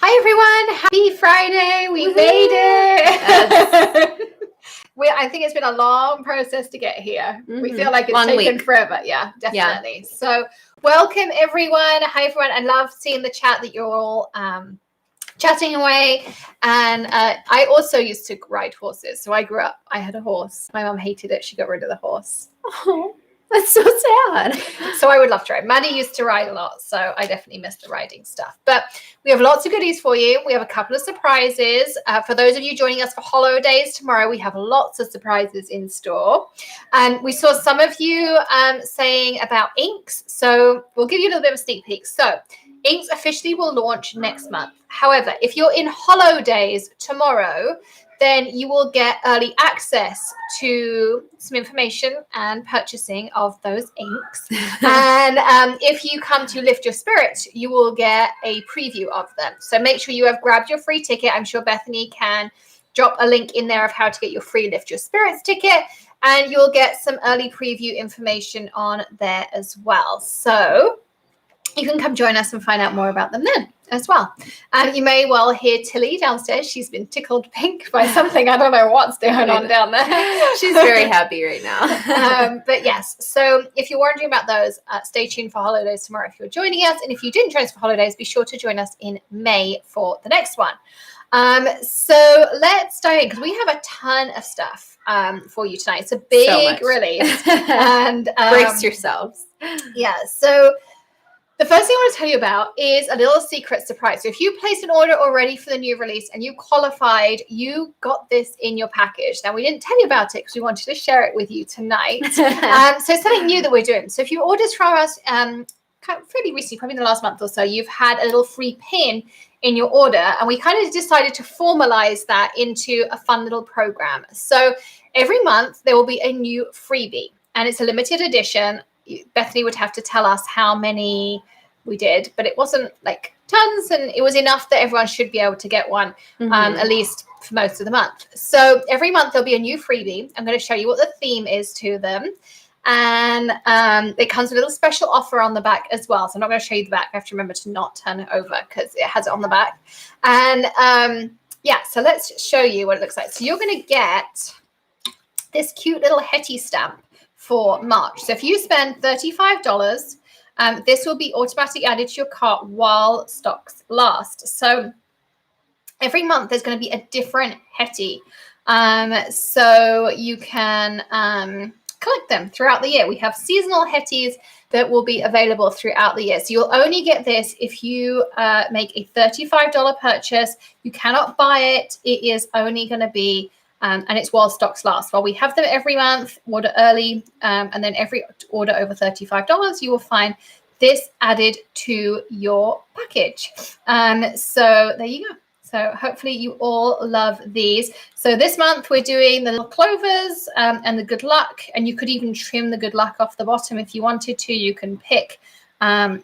Hi everyone, happy Friday. We made it. Yes. I think it's been a long process to get here. We feel like it's Long taken week. forever. Yeah, definitely. Yeah. So welcome everyone. Hi everyone. I love seeing the chat that you're all chatting away. And I also used to ride horses. So I grew up, I had a horse. My mum hated it. She got rid of the horse. Oh, that's so sad. So I would love to ride. Maddie used to ride a lot, so I definitely miss the riding stuff. But we have lots of goodies for you. We have a couple of surprises. For those of you joining us for holidays tomorrow, we have lots of surprises in store. And we saw some of you saying about inks, so we'll give you a little bit of a sneak peek. So inks officially will launch next month. However, if you're in holidays tomorrow, then you will get early access to some information and purchasing of those inks. And if you come to Lift Your Spirit, you will get a preview of them. So make sure you have grabbed your free ticket. I'm sure Bethany can drop a link in there of how to get your free Lift Your Spirits ticket. And you'll get some early preview information on there as well. So you can come join us and find out more about them then as well. And you may well hear Tilly downstairs. She's been tickled pink by something. I don't know what's going on down there. She's very happy right now. But yes, so if you're wondering about those, stay tuned for holidays tomorrow if you're joining us. And if you didn't join us for holidays, be sure to join us in May for the next one. So let's dive in because we have a ton of stuff for you tonight. It's a big release. And brace yourselves. Yeah, so the first thing I want to tell you about is a little secret surprise. So if you placed an order already for the new release and you qualified, you got this in your package. Now, we didn't tell you about it because we wanted to share it with you tonight. So it's something new that we're doing. So if you ordered from us fairly recently, probably in the last month or so, you've had a little free pin in your order. And we kind of decided to formalize that into a fun little program. So every month there will be a new freebie and it's a limited edition. Bethany would have to tell us how many we did, but it wasn't like tons, and it was enough that everyone should be able to get one, at least for most of the month. So every month there'll be a new freebie. I'm going to show you what the theme is to them, and it comes with a little special offer on the back as well. So I'm not going to show you the back. I have to remember to not turn it over because it has it on the back. And yeah, so let's show you what it looks like. So you're going to get this cute little Hetty stamp for March. So if you spend $35, this will be automatically added to your cart while stocks last. So every month there's going to be a different Hetty. So you can collect them throughout the year. We have seasonal Hetties that will be available throughout the year. So you'll only get this if you make a $35 purchase. You cannot buy it. It is only going to be and it's while stocks last. While we have them every month, order early, and then every order over $35, you will find this added to your package. So there you go. So hopefully you all love these. So this month we're doing the little clovers and the good luck, and you could even trim the good luck off the bottom if you wanted to. You can pick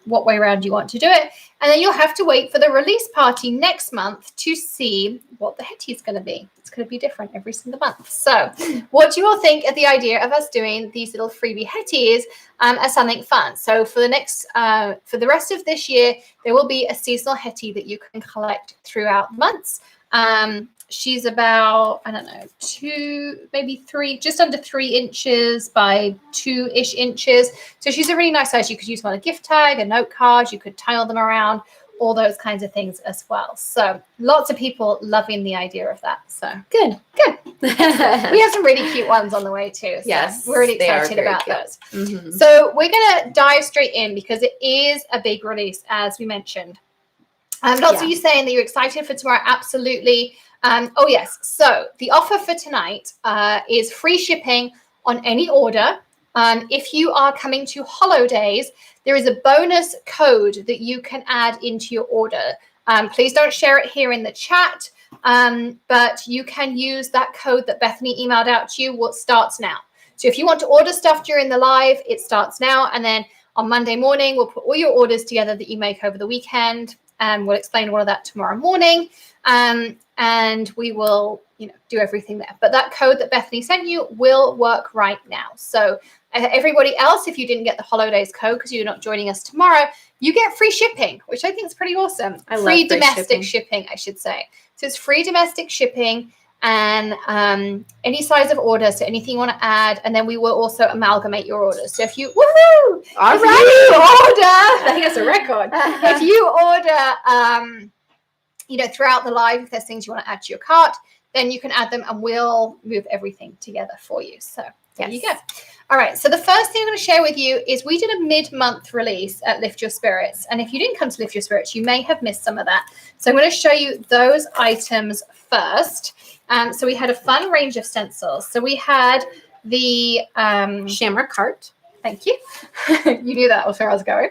what way around you want to do it. And then you'll have to wait for the release party next month to see what the Hetty is going to be. It's going to be different every single month. So what do you all think of the idea of us doing these little freebie Hetties as something fun? So for the next, for the rest of this year, there will be a seasonal Hetty that you can collect throughout the months. She's about, I don't know, 2, maybe 3, just under 3 inches by 2-ish inches. So she's a really nice size. You could use them on a gift tag, a note card. You could tile them around, all those kinds of things as well. So lots of people loving the idea of that. So good. We have some really cute ones on the way too. So yes, we're really excited about cute. those. So we're going to dive straight in because it is a big release, as we mentioned. Lots of you saying that you're excited for tomorrow. Absolutely. Oh, yes. So the offer for tonight is free shipping on any order. If you are coming to holidays, there is a bonus code that you can add into your order. Please don't share it here in the chat, but you can use that code that Bethany emailed out to you. What starts now. So if you want to order stuff during the live, it starts now. And then on Monday morning, we'll put all your orders together that you make over the weekend. And we'll explain all of that tomorrow morning. And we will, do everything there. But that code that Bethany sent you will work right now. So everybody else, if you didn't get the holidays code because you're not joining us tomorrow, you get free shipping, which I think is pretty awesome. I love free free domestic shipping, I should say. So it's free domestic shipping and any size of order. So anything you want to add, and then we will also amalgamate your orders. So if you order, I think that's a record. If you order, throughout the live, if there's things you want to add to your cart, then you can add them, and we'll move everything together for you. So there you go. All right, so the first thing I'm going to share with you is we did a mid-month release at Lift Your Spirits. And if you didn't come to Lift Your Spirits, you may have missed some of that. So I'm going to show you those items first. So we had a fun range of stencils. So we had the Shamrock Heart. Thank you. You knew that was where I was going.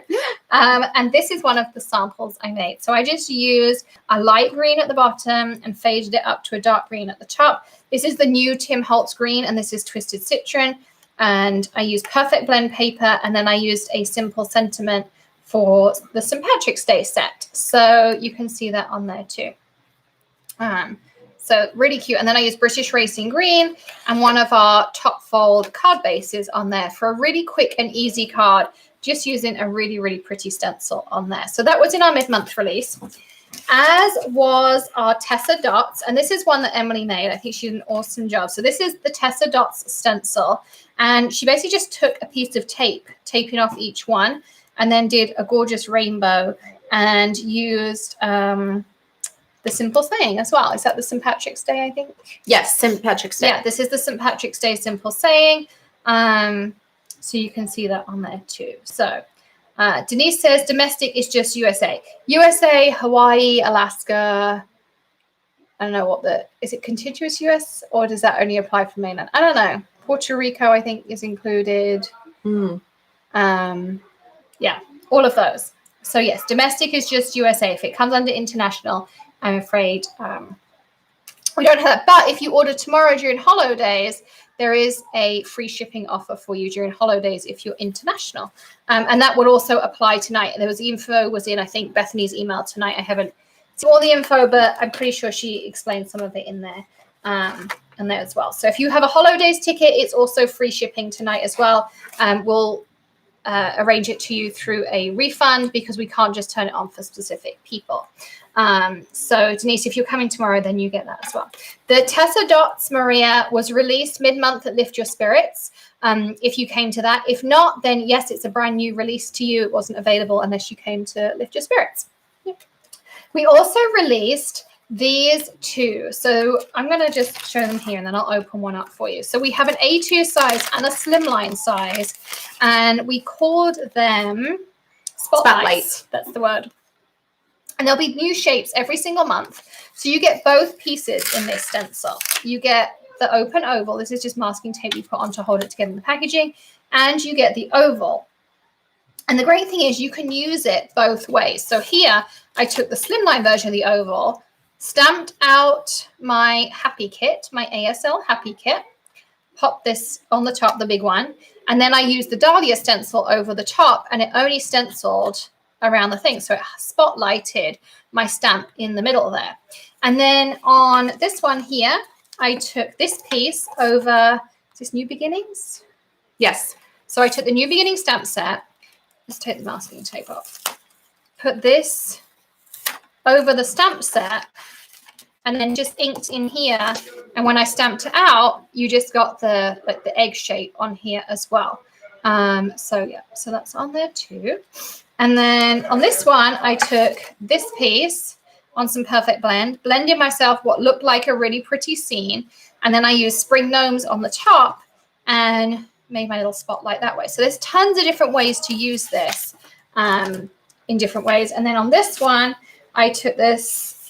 And this is one of the samples I made. So I just used a light green at the bottom and faded it up to a dark green at the top. This is the new Tim Holtz green, and this is Twisted Citron. And I used Perfect Blend paper, and then I used a Simple Sentiment for the St. Patrick's Day set. So you can see that on there too. So really cute. And then I used British Racing Green and one of our top fold card bases on there for a really quick and easy card, just using a really, really pretty stencil on there. So that was in our mid-month release, as was our Tessa Dots. And this is one that Emily made. I think she did an awesome job. So this is the Tessa Dots stencil. And she basically just took a piece of tape, taping off each one, and then did a gorgeous rainbow and used the simple saying as well. Is that the St. Patrick's Day, I think? Yes, St. Patrick's Day. Yeah, this is the St. Patrick's Day simple saying. So you can see that on there too. So Denise says domestic is just USA. USA, Hawaii, Alaska. I don't know is it contiguous US, or does that only apply for mainland? I don't know. Puerto Rico, I think, is included. Yeah, all of those. So yes, domestic is just USA. If it comes under international, I'm afraid we don't have that. But if you order tomorrow during holidays, there is a free shipping offer for you during holidays if you're international. And that would also apply tonight. There was info was in, I think, Bethany's email tonight. I haven't seen all the info, but I'm pretty sure she explained some of it in there. And there as well. So if you have a holidays ticket, it's also free shipping tonight as well. We'll arrange it to you through a refund because we can't just turn it on for specific people. So Denise, if you're coming tomorrow, then you get that as well. The Tessa Dots, Maria, was released mid-month at Lift Your Spirits. If you came to that. If not, then yes, it's a brand new release to you. It wasn't available unless you came to Lift Your Spirits. Yeah. We also released these two. So I'm going to just show them here and then I'll open one up for you. So we have an A2 size and a slimline size, and we called them Spotlight. That's the word. And there'll be new shapes every single month. So you get both pieces in this stencil. You get the open oval. This is just masking tape you put on to hold it together in the packaging. And you get the oval. And the great thing is you can use it both ways. So here I took the slimline version of the oval, stamped out my Happy Kit, my ASL Happy Kit, popped this on the top, the big one, and then I used the Dahlia stencil over the top, and it only stenciled around the thing. So it spotlighted my stamp in the middle there. And then on this one here, I took this piece over, is this New Beginnings? Yes. So I took the New Beginnings stamp set. Let's take the masking tape off. Put this over the stamp set and then just inked in here. And when I stamped it out, you just got the egg shape on here as well. So yeah, so that's on there too. And then on this one, I took this piece on some Perfect Blend, blended myself what looked like a really pretty scene. And then I used spring gnomes on the top and made my little spotlight that way. So there's tons of different ways to use this in different ways. And then on this one, I took this,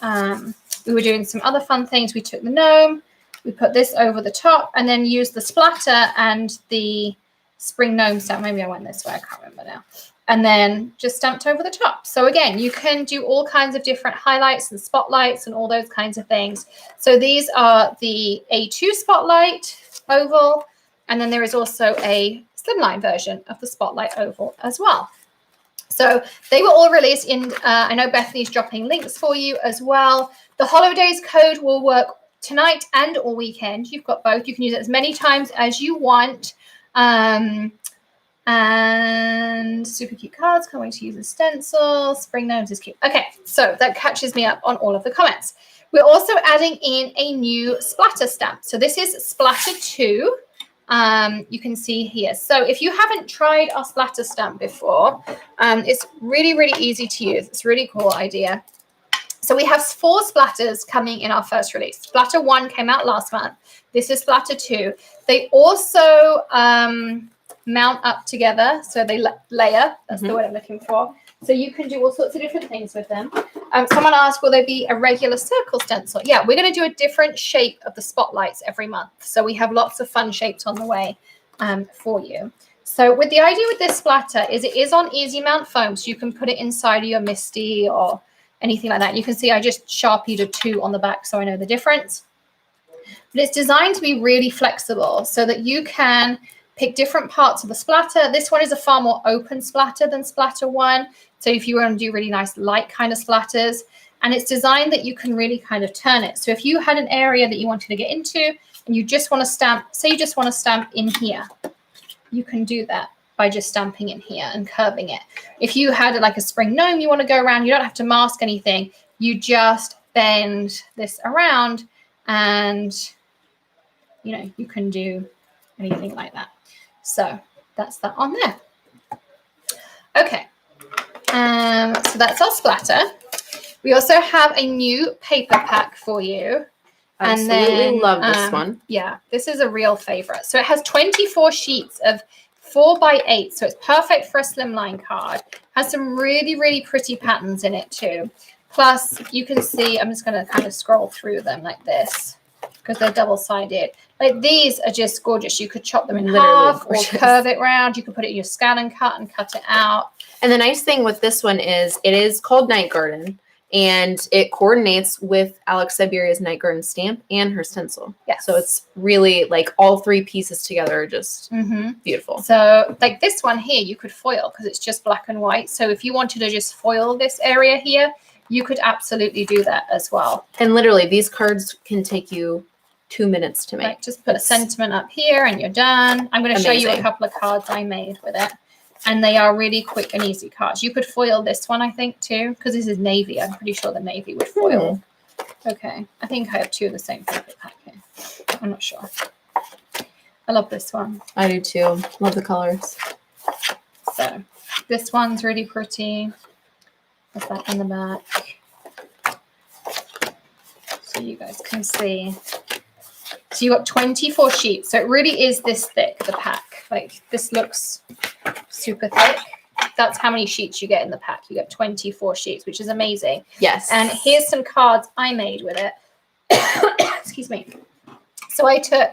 we were doing some other fun things. We took the gnome, we put this over the top and then used the splatter and the spring gnome stamp. Maybe I went this way, I can't remember now. And then just stamped over the top. So again, you can do all kinds of different highlights and spotlights and all those kinds of things. So these are the A2 spotlight oval. And then there is also a slimline version of the spotlight oval as well. So they were all released in, I know Bethany's dropping links for you as well. The holidays code will work tonight and all weekend. You've got both. You can use it as many times as you want. And And super cute cards. Can't wait to use a stencil. Spring gnomes is cute. Okay, so that catches me up on all of the comments. We're also adding in a new splatter stamp. So this is Splatter 2. You can see here. So if you haven't tried our splatter stamp before, it's really, really easy to use. It's a really cool idea. So we have 4 splatters coming in our first release. Splatter 1 came out last month. This is Splatter 2. They also mount up together. So they layer. That's the word I'm looking for. So you can do all sorts of different things with them. Someone asked, will there be a regular circle stencil? Yeah, we're going to do a different shape of the spotlights every month. So we have lots of fun shapes on the way for you. So with the idea with this splatter is it is on easy mount foam. So you can put it inside of your Misty or anything like that. You can see I just Sharpied a 2 on the back so I know the difference. But it's designed to be really flexible so that you can pick different parts of the splatter. This one is a far more open splatter than Splatter 1. So if you want to do really nice light kind of splatters, and it's designed that you can really kind of turn it. So if you had an area that you wanted to get into and you just want to stamp, say you just want to stamp in here, you can do that by just stamping in here and curving it. If you had like a spring gnome you want to go around, you don't have to mask anything. You just bend this around and, you know, you can do anything like that. So that's that on there. Okay. So that's our splatter. We also have a new paper pack for you. Absolutely love this one. Yeah, this is a real favorite. So it has 24 sheets of 4x8. So it's perfect for a slimline card. Has some really, really pretty patterns in it too. Plus, you can see, I'm just going to kind of scroll through them like this because they're double-sided. Like these are just gorgeous. You could chop them in half or curve it round. You could put it in your scan and cut it out. And the nice thing with this one is it is called Night Garden, and it coordinates with Alex Siberia's Night Garden stamp and her stencil. Yes. So it's really like all 3 pieces together are just beautiful. So like this one here, you could foil because it's just black and white. So if you wanted to just foil this area here, you could absolutely do that as well. And literally these cards can take you 2 minutes to make. Like just put a sentiment up here and you're done. I'm going to show you a couple of cards I made with it. And they are really quick and easy cards. You could foil this one, I think, too, because this is navy. I'm pretty sure the navy would foil. Okay. I think I have 2 of the same paper pack here. I'm not sure. I love this one. I do too. Love the colors. So this one's really pretty. There's that in the back. So you guys can see. So you got 24 sheets. So it really is this thick, the pack. Like this looks super thick. That's how many sheets you get in the pack. You get 24 sheets, which is amazing. Yes. And here's some cards I made with it. Excuse me. So I took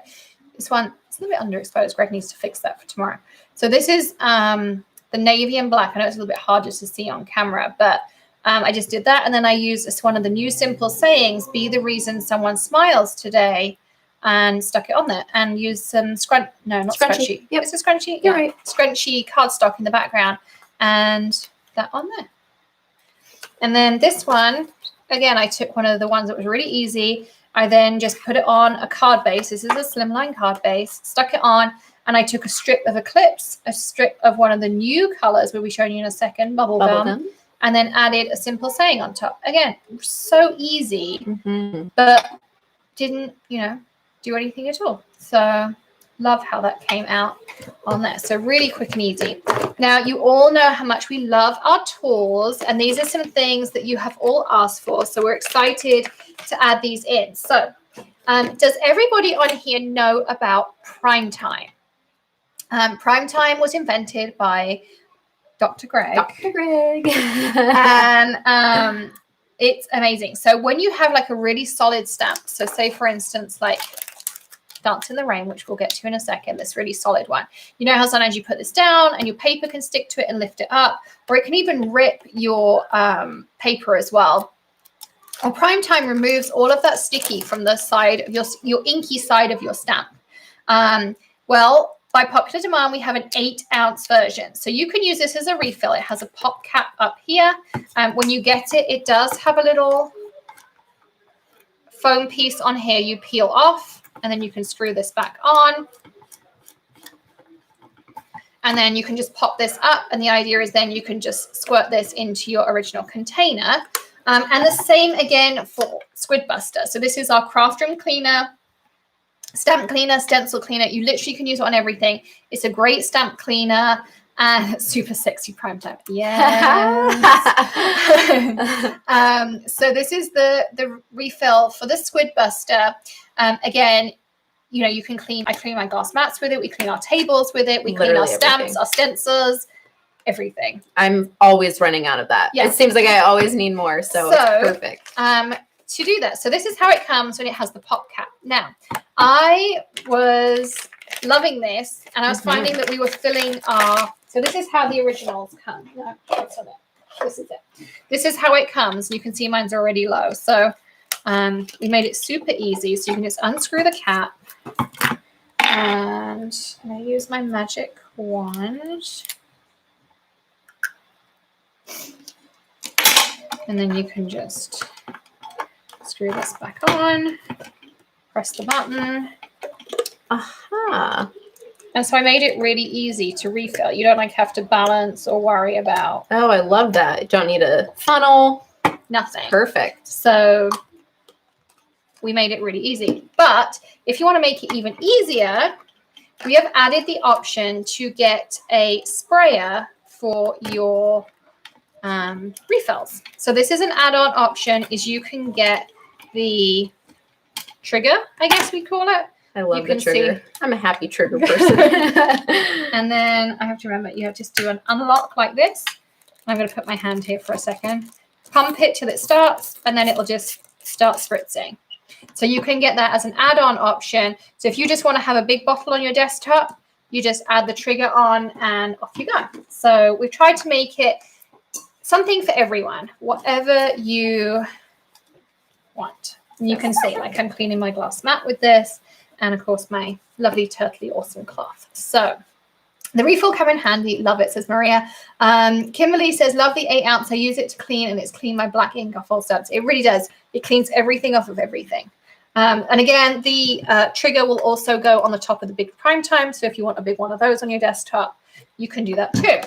this one. It's a little bit underexposed. Greg needs to fix that for tomorrow. So this is the navy and black. I know it's a little bit harder to see on camera, but I just did that. And then I used this one of the new simple sayings, be the reason someone smiles today, and stuck it on there and used some scrunchy. Yep. It's a scrunchy. You're right. Scrunchy cardstock in the background and that on there. And then this one, again, I took one of the ones that was really easy. I then just put it on a card base. This is a slimline card base. Stuck it on and I took a strip of Eclipse, a strip of one of the new colors we'll be showing you in a second, bubble gum, and then added a simple saying on top. Again, so easy, but didn't, do anything at all. So love how that came out on there. So really quick and easy. Now you all know how much we love our tours, and these are some things that you have all asked for. So we're excited to add these in. So does everybody on here know about Prime Time? Prime Time was invented by Dr. Greg. Dr. Greg. And it's amazing. So when you have like a really solid stamp, so say for instance, like Dance in the Rain, which we'll get to in a second, this really solid one. You know how sometimes you put this down and your paper can stick to it and lift it up, or it can even rip your paper as well. Well, Prime Time removes all of that sticky from the side of your inky side of your stamp. Well, by popular demand, we have an 8-ounce version. So you can use this as a refill. It has a pop cap up here. When you get it, it does have a little foam piece on here you peel off, and then you can screw this back on. And then you can just pop this up. And the idea is then you can just squirt this into your original container. And the same again for Squid Buster. So this is our craft room cleaner, stamp cleaner, stencil cleaner. You literally can use it on everything. It's a great stamp cleaner and super sexy prime time. Yes. So this is the refill for the Squid Buster. Again, you know, you can I clean my glass mats with it. We clean our tables with it. We clean our stamps, our stencils, everything. I'm always running out of that. Yeah. It seems like I always need more, so it's perfect. To do that, so this is how it comes when it has the pop cap. Now, I was loving this, and I was finding that we were filling our. So this is how the originals come. No, that's not it. This is it. This is how it comes. You can see mine's already low. So we made it super easy. So you can just unscrew the cap, and I use my magic wand. And then you can just screw this back on, press the button. Aha. And so I made it really easy to refill. You don't like have to balance or worry about. Oh, I love that. You don't need a funnel. Nothing. Perfect. So we made it really easy. But if you want to make it even easier, we have added the option to get a sprayer for your refills. So this is an add-on option, is you can get the trigger, I guess we call it. I love the trigger. I'm a happy trigger person. And then I have to remember, you have to just do an unlock like this. I'm going to put my hand here for a second. Pump it till it starts, and then it'll just start spritzing. So you can get that as an add-on option. So if you just want to have a big bottle on your desktop, you just add the trigger on and off you go. So we've tried to make it something for everyone, whatever you want. And you can see, like, I'm cleaning my glass mat with this, and of course my lovely turtly awesome cloth. So the refill come in handy. Love it, says Maria. Kimberly says, love the 8 ounce. I use it to clean, and it's cleaned my black ink off all stabs. It really does. It cleans everything off of everything. And again, the trigger will also go on the top of the big prime time. So if you want a big one of those on your desktop, you can do that too.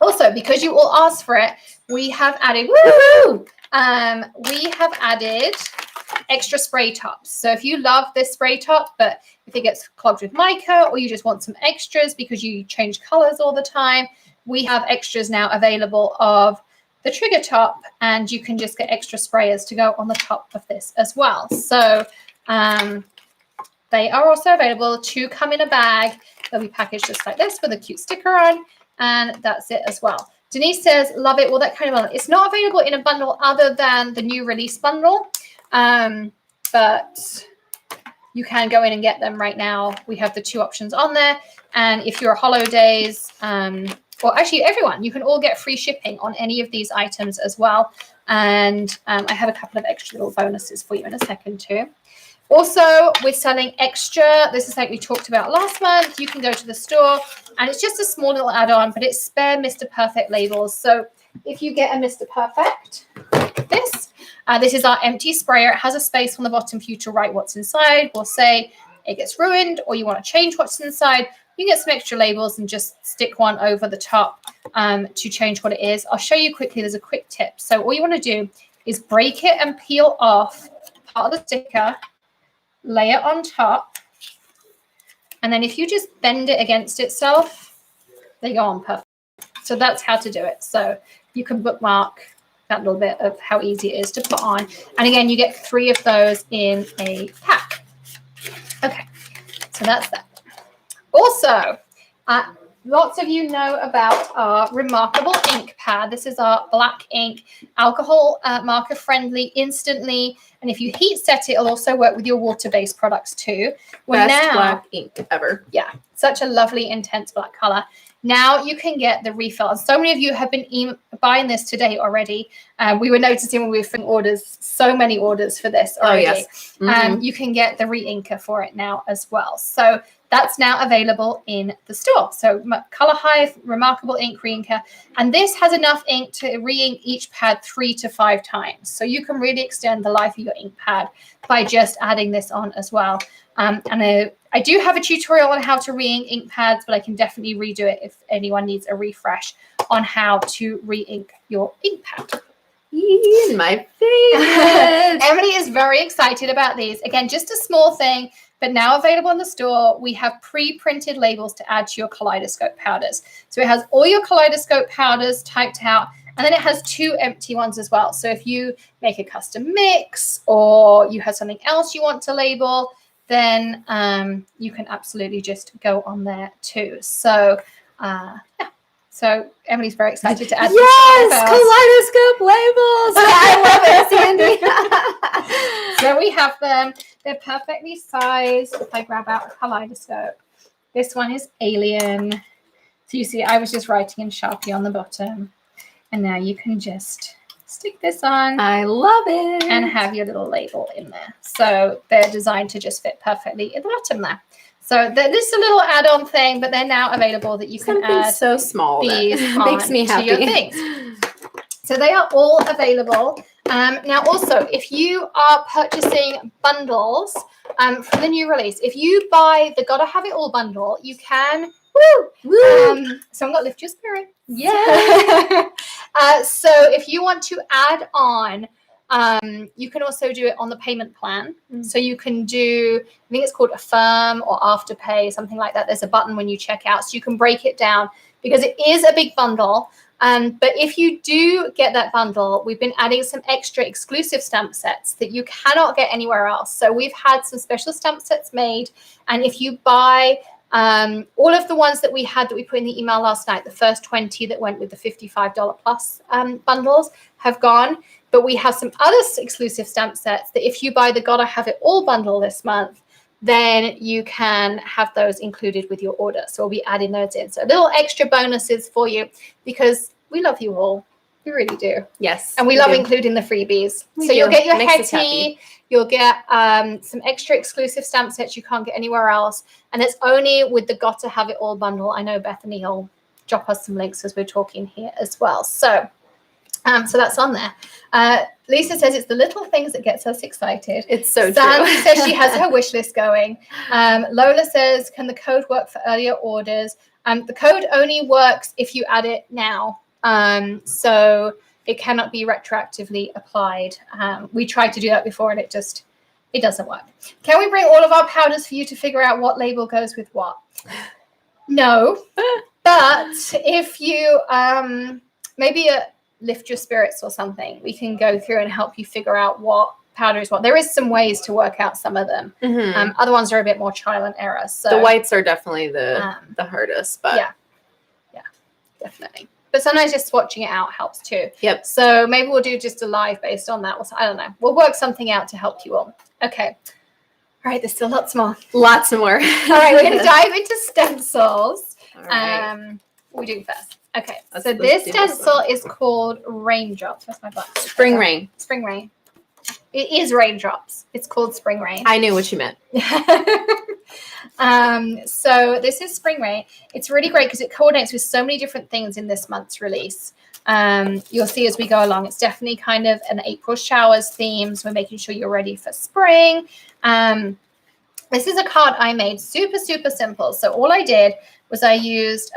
Also, because you all asked for it, we have added, we have added extra spray tops. So if you love this spray top, but if it gets clogged with mica, or you just want some extras because you change colors all the time, we have extras now available of the trigger top, and you can just get extra sprayers to go on the top of this as well. So they are also available to come in a bag. They'll be packaged just like this with a cute sticker on, and that's it as well. Denise says, love it. Well, that kind of bundle. It's not available in a bundle other than the new release bundle, but you can go in and get them right now. We have the 2 options on there. And if you're a holidays, or actually everyone, you can all get free shipping on any of these items as well. And I have a couple of extra little bonuses for you in a second too. Also, we're selling extra. This is like we talked about last month. You can go to the store, and it's just a small little add-on, but it's spare Mr. Perfect labels. So if you get a Mr. Perfect, this is our empty sprayer. It has a space on the bottom for you to write what's inside. We'll say it gets ruined, or you want to change what's inside. You get some extra labels and just stick one over the top to change what it is. I'll show you quickly. There's a quick tip. So all you want to do is break it and peel off part of the sticker, lay it on top, and then if you just bend it against itself, they go on perfect. So that's how to do it. So you can bookmark that little bit of how easy it is to put on. And again, you get 3 of those in a pack. Okay, so that's that. Also, lots of you know about our Remarkable ink pad. This is our black ink, alcohol marker friendly instantly. And if you heat set it, it'll also work with your water-based products too. Best black ink ever. Yeah, such a lovely, intense black color. Now you can get the refill. And so many of you have been buying this today already. We were noticing when we were filling orders, so many orders for this already. Oh, yes. Mm-hmm. You can get the re-inker for it now as well. So that's now available in the store. So Color Hive, Remarkable ink re-inker. And this has enough ink to re-ink each pad 3 to 5 times. So you can really extend the life of your ink pad by just adding this on as well. And I do have a tutorial on how to re-ink ink pads, but I can definitely redo it if anyone needs a refresh on how to re-ink your ink pad. My favorite. Emily is very excited about these. Again, just a small thing, but now available in the store. We have pre-printed labels to add to your kaleidoscope powders. So it has all your kaleidoscope powders typed out, and then it has 2 empty ones as well. So if you make a custom mix or you have something else you want to label, then you can absolutely just go on there too. So yeah. So Emily's very excited to add. Yes, kaleidoscope labels. I love it, Sandy. So we have them. They're perfectly sized. If I grab out a kaleidoscope, this one is alien. So you see, I was just writing in Sharpie on the bottom, and now you can just stick this on. I love it. And have your little label in there. So they're designed to just fit perfectly at the bottom there. So this is a little add-on thing, but they're now available that you can add so small these makes me happy. to your things. So they are all available. Now also, if you are purchasing bundles from the new release, if you buy the Gotta Have It All bundle, you can, someone got Lift Your Spirit. Yeah. So if you want to add on, you can also do it on the payment plan. So you can do, I think it's called Affirm or Afterpay, something like that. There's a button when you check out, so you can break it down because it is a big bundle. But if you do get that bundle, we've been adding some extra exclusive stamp sets that you cannot get anywhere else. So we've had some special stamp sets made, and if you buy all of the ones that we had that we put in the email last night, the first 20 that went with the $55 plus bundles have gone. But we have some other exclusive stamp sets that if you buy the Gotta Have It All bundle this month, then you can have those included with your order. So we'll be adding those in. So little extra bonuses for you because we love you all. We really do. Yes. And we love including the freebies. So you'll get your head tea. You'll get some extra exclusive stamp sets you can't get anywhere else. And it's only with the Gotta Have It All bundle. I know Bethany will drop us some links as we're talking here as well. So that's on there. Lisa says it's the little things that gets us excited. It's so Sandy true. says she has her wish list going. Lola says, can the code work for earlier orders? The code only works if you add it now. So it cannot be retroactively applied. We tried to do that before and it doesn't work. Can we bring all of our powders for you to figure out what label goes with what? No. But if you maybe Lift Your Spirits or something, we can go through and help you figure out what powder is what. There is some ways to work out some of them. Other ones are a bit more trial and error. So the whites are definitely the hardest, but yeah, definitely. But sometimes just swatching it out helps too. Yep. So maybe we'll do just a live based on that. I don't know. We'll work something out to help you all. Okay. All right. There's still lots more. Lots more. All right. We're going to dive into stencils. All right. What we do first. Okay, Let's this do stencil is called Raindrops. Where's my box? Spring Rain. Spring Rain. It is Raindrops. It's called Spring Rain. I knew what you meant. So this is Spring Rain. It's really great because it coordinates with so many different things in this month's release. You'll see as we go along, it's definitely kind of an April showers theme. So we're making sure you're ready for spring. This is a card I made super, super simple. So all I did was I used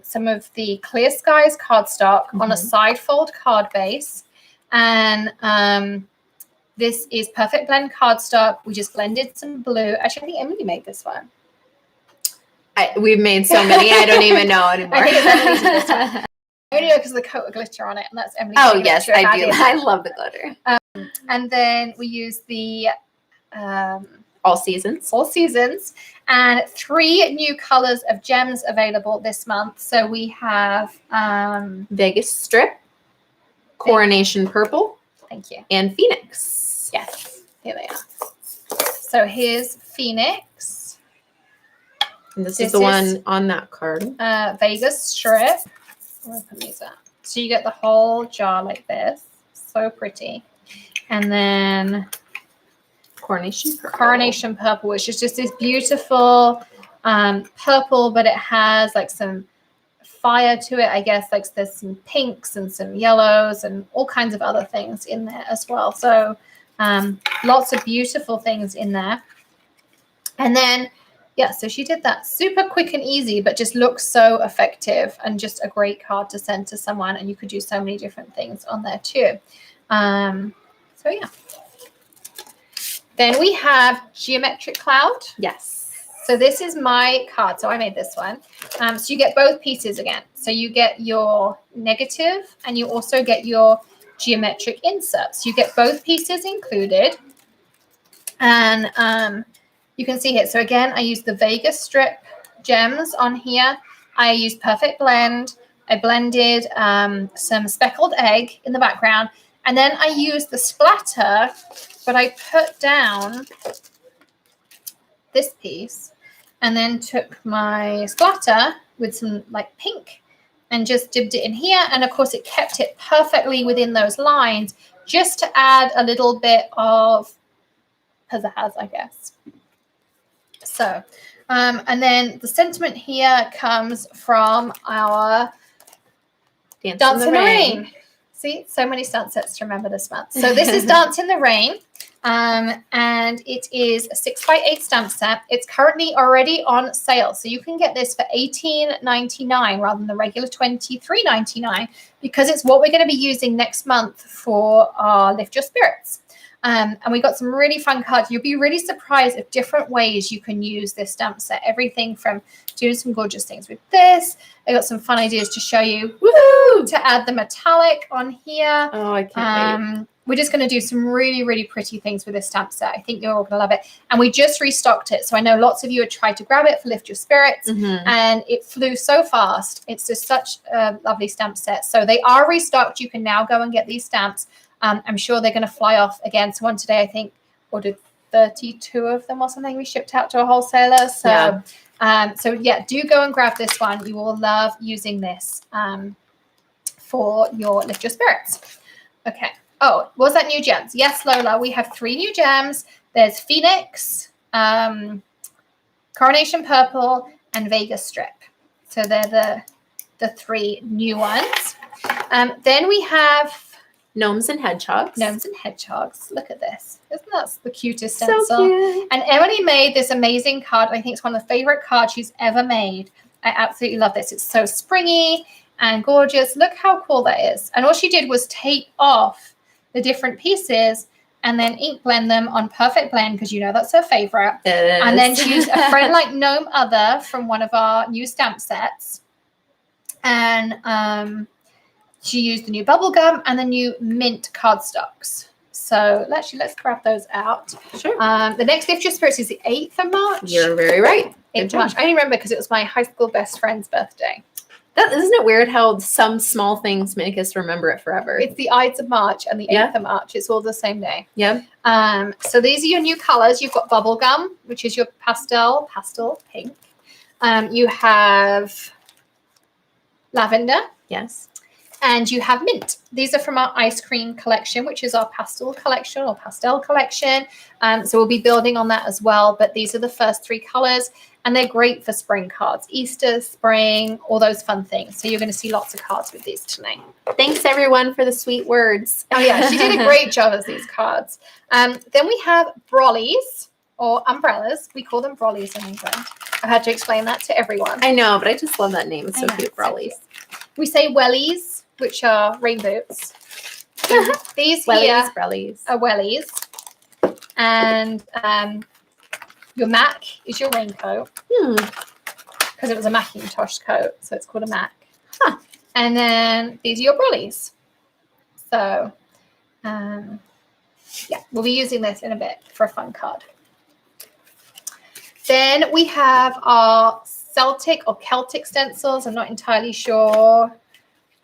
some of the Clear Skies cardstock on a side fold card base. And this is Perfect Blend cardstock. We just blended some blue. Actually, I think Emily made this one. We've made so many, I don't even know anymore. I think it's Emily's this one. I only know because of the coat of glitter on it, and that's Emily's. Oh, yes, I do. I love the glitter. And then we use the All Seasons. All Seasons, and 3 new colors of gems available this month. So we have Vegas Strip, Coronation Purple, thank you, and Phoenix. Yes, here they are. So here's Phoenix. And this is the one on that card. Vegas Strip. I'll open these up. So you get the whole jar like this. So pretty. And then Coronation Purple. Coronation Purple, which is just this beautiful purple, but it has like some fire to it, I guess. Like there's some pinks and some yellows and all kinds of other things in there as well. So lots of beautiful things in there. And then Yeah, so she did that super quick and easy, but just looks so effective and just a great card to send to someone. And you could do so many different things on there too. So yeah. Then we have Geometric Cloud. Yes. So this is my card. So I made this one. So you get both pieces again. So you get your negative and you also get your geometric inserts. You get both pieces included. And you can see here. So again, I use the Vegas strip gems on here. I used Perfect Blend. I blended some speckled egg in the background. And then I used the splatter, but I put down this piece and then took my splatter with some like pink and just dipped it in here. And of course it kept it perfectly within those lines just to add a little bit of pizzazz, I guess. So, and then the sentiment here comes from our Dance in the Rain. See, so many stunt sets to remember this month. So this is Dance in the Rain. And it is a 6x8 stamp set. It's currently already on sale. So you can get this for $18.99 rather than the regular $23.99 because it's what we're going to be using next month for our Lift Your Spirits. And we got some really fun cards. You'll be really surprised at different ways you can use this stamp set. Everything from doing some gorgeous things with this. I got some fun ideas to show you. Woohoo! To add the metallic on here. Oh, I can't wait. We're just going to do some really, really pretty things with this stamp set. I think you're all going to love it. And we just restocked it. So I know lots of you had tried to grab it for Lift Your Spirits. And it flew so fast. It's just such a lovely stamp set. So they are restocked. You can now go and get these stamps. I'm sure they're going to fly off again. So one today, I think, ordered 32 of them or something we shipped out to a wholesaler. So, yeah, do go and grab this one. You will love using this for your Lift Your Spirits. Okay. Oh, was that new gems? Yes, Lola. We have 3 new gems. There's Phoenix, Coronation Purple, and Vegas Strip. So they're the 3 new ones. Then we have Gnomes and Hedgehogs. Gnomes and Hedgehogs. Look at this. Isn't that the cutest stencil? So cute. And Emily made this amazing card. I think it's one of the favorite cards she's ever made. I absolutely love this. It's so springy and gorgeous. Look how cool that is. And all she did was tape off the different pieces and then ink blend them on Perfect Blend because you know that's her favorite. It is. And then she used a friend like Gnome Other from one of our new stamp sets. And she used the new bubble gum and the new mint cardstocks. So let's grab those out. Sure. The next Lift Your Spirits is the 8th of March. You're very right. 8th of March. I only remember because it was my high school best friend's birthday. Isn't it weird how some small things make us remember it forever? It's the Ides of March and the 8th of March. It's all the same day. Yeah. So these are your new colors. You've got bubble gum, which is your pastel pink. You have lavender. Yes. And you have mint. These are from our ice cream collection, which is our pastel collection or pastel collection. So we'll be building on that as well. But these are the first 3 colors. And they're great for spring cards. Easter, spring, all those fun things. So you're going to see lots of cards with these tonight. Thanks, everyone, for the sweet words. Oh, yeah. She did a great job as these cards. Then we have brollies or umbrellas. We call them brollies in England. I had to explain that to everyone. I know, but I just love that name. It's so cute, brollies. We say wellies, which are rain boots. These wellies, here brollies. are wellies. And your Mac is your raincoat. Because it was a Macintosh coat, so it's called a Mac. Huh. And then these are your brollies. So, yeah, we'll be using this in a bit for a fun card. Then we have our Celtic or Celtic stencils. I'm not entirely sure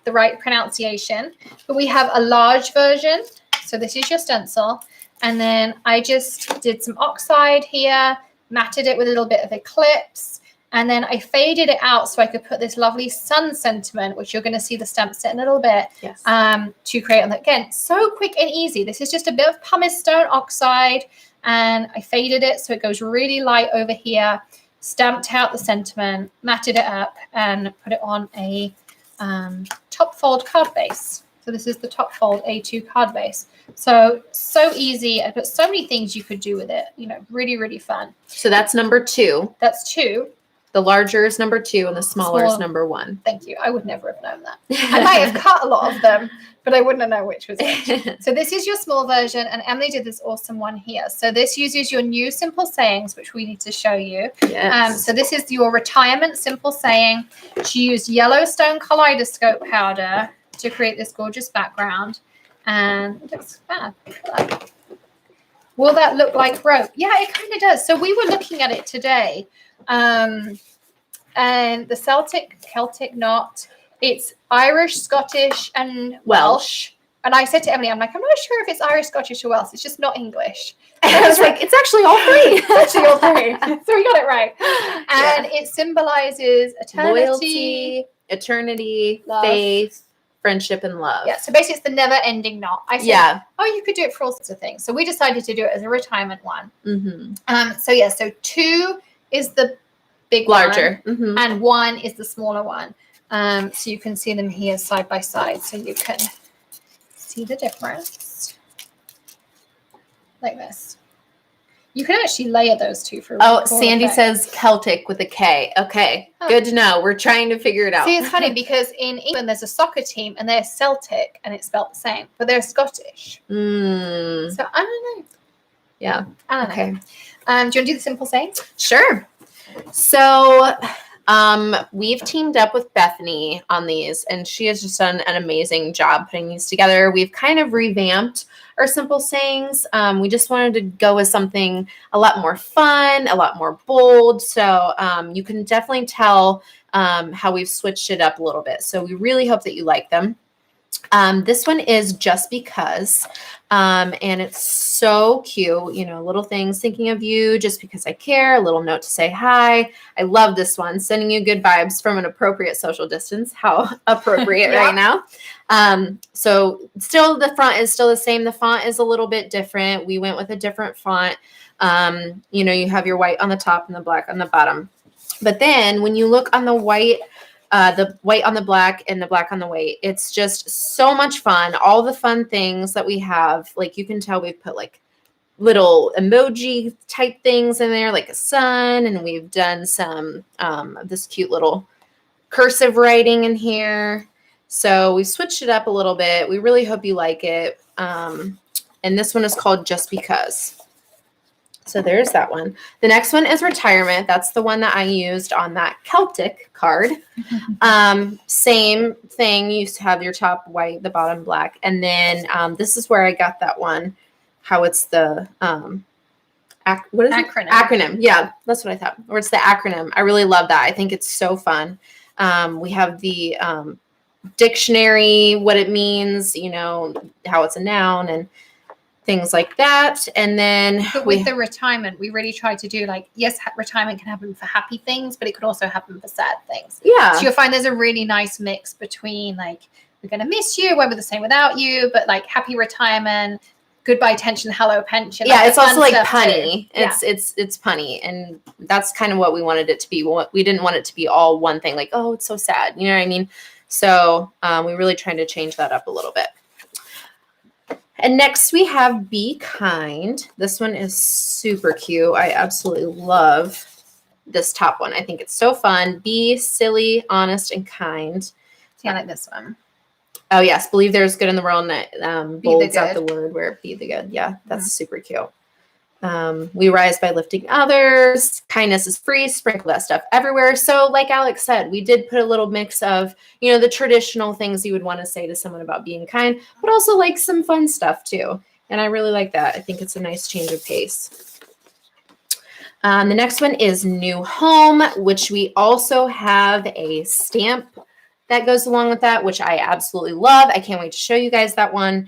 the right pronunciation, but we have a large version. So this is your stencil. And then I just did some oxide here, matted it with a little bit of Eclipse, and then I faded it out so I could put this lovely sun sentiment, which you're going to see the stamp set in a little bit, yes. To create on that. Again, so quick and easy. This is just a bit of pumice stone oxide, and I faded it so it goes really light over here, stamped out the sentiment, matted it up, and put it on a top fold card base. So So this is the top fold A2 card base. So easy. I put so many things you could do with it. You know, really, really fun. So that's number 2. That's 2. The larger is number 2 and the smaller is number 1. Thank you. I would never have known that. I might have cut a lot of them, but I wouldn't have known which was which. So this is your small version, and Emily did this awesome one here. So this uses your new simple sayings, which we need to show you. Yes. So this is your retirement simple saying. She used Yellowstone kaleidoscope powder to create this gorgeous background, and it looks fab. Will that look like rope? Yeah, it kind of does. So we were looking at it today. And the Celtic knot, it's Irish, Scottish, and Welsh. And I said to Emily, I'm like, I'm not sure if it's Irish, Scottish, or Welsh. It's just not English. And I was like, it's actually all 3. It's actually all 3. So we got it right. And it symbolizes eternity, loyalty, eternity, love, faith, friendship, and love. Yeah. So basically, it's the never-ending knot. I said, oh, you could do it for all sorts of things. So we decided to do it as a retirement one. Mm-hmm. So 2 is the big larger one, mm-hmm. and 1 is the smaller one. So you can see them here side by side, so you can see the difference like this. You can actually layer those 2 for Oh, Sandy says Celtic with a K. Okay, good to know. We're trying to figure it out. See, it's funny because in England there's a soccer team and they're Celtic and it's spelled the same, but they're Scottish. So I don't know. Yeah. I don't know. Okay. Do you want to do the simple sayings? Sure. So we've teamed up with Bethany on these, and she has just done an amazing job putting these together. We've kind of revamped our simple sayings. We just wanted to go with something a lot more fun, a lot more bold. So you can definitely tell how we've switched it up a little bit. So we really hope that you like them. This one is Just Because, and it's so cute, you know, little things, thinking of you just because I care, a little note to say hi. I love this one, sending you good vibes from an appropriate social distance. How appropriate right now. So still the front is still the same. The font is a little bit different. We went with a different font. You know, you have your white on the top and the black on the bottom. But then when you look on the white on the black and the black on the white, it's just so much fun. All the fun things that we have, like you can tell we've put like little emoji type things in there, like a sun, and we've done some of this cute little cursive writing in here. So we switched it up a little bit. We really hope you like it. And this one is called Just Because. So there's that one. The next one is Retirement. That's the one that I used on that Celtic card. Same thing. You have your top white, the bottom black. And then this is where I got that one, how it's the what is acronym. It? Acronym. Yeah, that's what I thought. Or it's the acronym. I really love that. I think it's so fun. We have the dictionary, what it means, you know, how it's a noun and things like that. And then with the retirement, we really tried to do like, yes, retirement can happen for happy things, but it could also happen for sad things. Yeah. So you'll find there's a really nice mix between like, we're going to miss you, we're the same without you, but like happy retirement, goodbye tension, hello pension. Yeah, like it's also like punny. Too. It's punny. And that's kind of what we wanted it to be. We didn't want it to be all one thing, like, oh, it's so sad. You know what I mean? So we really tried to change that up a little bit. And next we have Be Kind. This one is super cute. I absolutely love this top one. I think it's so fun. Be silly, honest, and kind. Yeah, I like this one. Oh, yes. Believe there's good in the world, and that bolds out the word where be the good. Yeah, that's super cute. We rise by lifting others. Kindness is free. Sprinkle that stuff everywhere. So like Alex said, we did put a little mix of, you know, the traditional things you would want to say to someone about being kind, but also like some fun stuff too. And I really like that. I think it's a nice change of pace. The next one is New Home, which we also have a stamp that goes along with that, which I absolutely love. I can't wait to show you guys that one.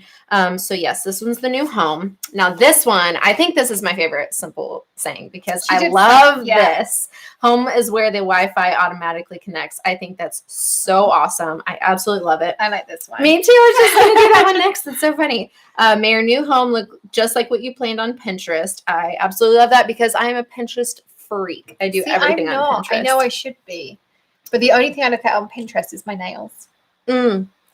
So yes, this one's the New Home. Now this one, I think this is my favorite simple saying because I love this. Home is where the Wi-Fi automatically connects. I think that's so awesome. I absolutely love it. I like this one. Me too. I was just going to do that one next. It's so funny. May your new home look just like what you planned on Pinterest. I absolutely love that because I am a Pinterest freak. I do everything on Pinterest. I know I should be. But the only thing I look at on Pinterest is my nails.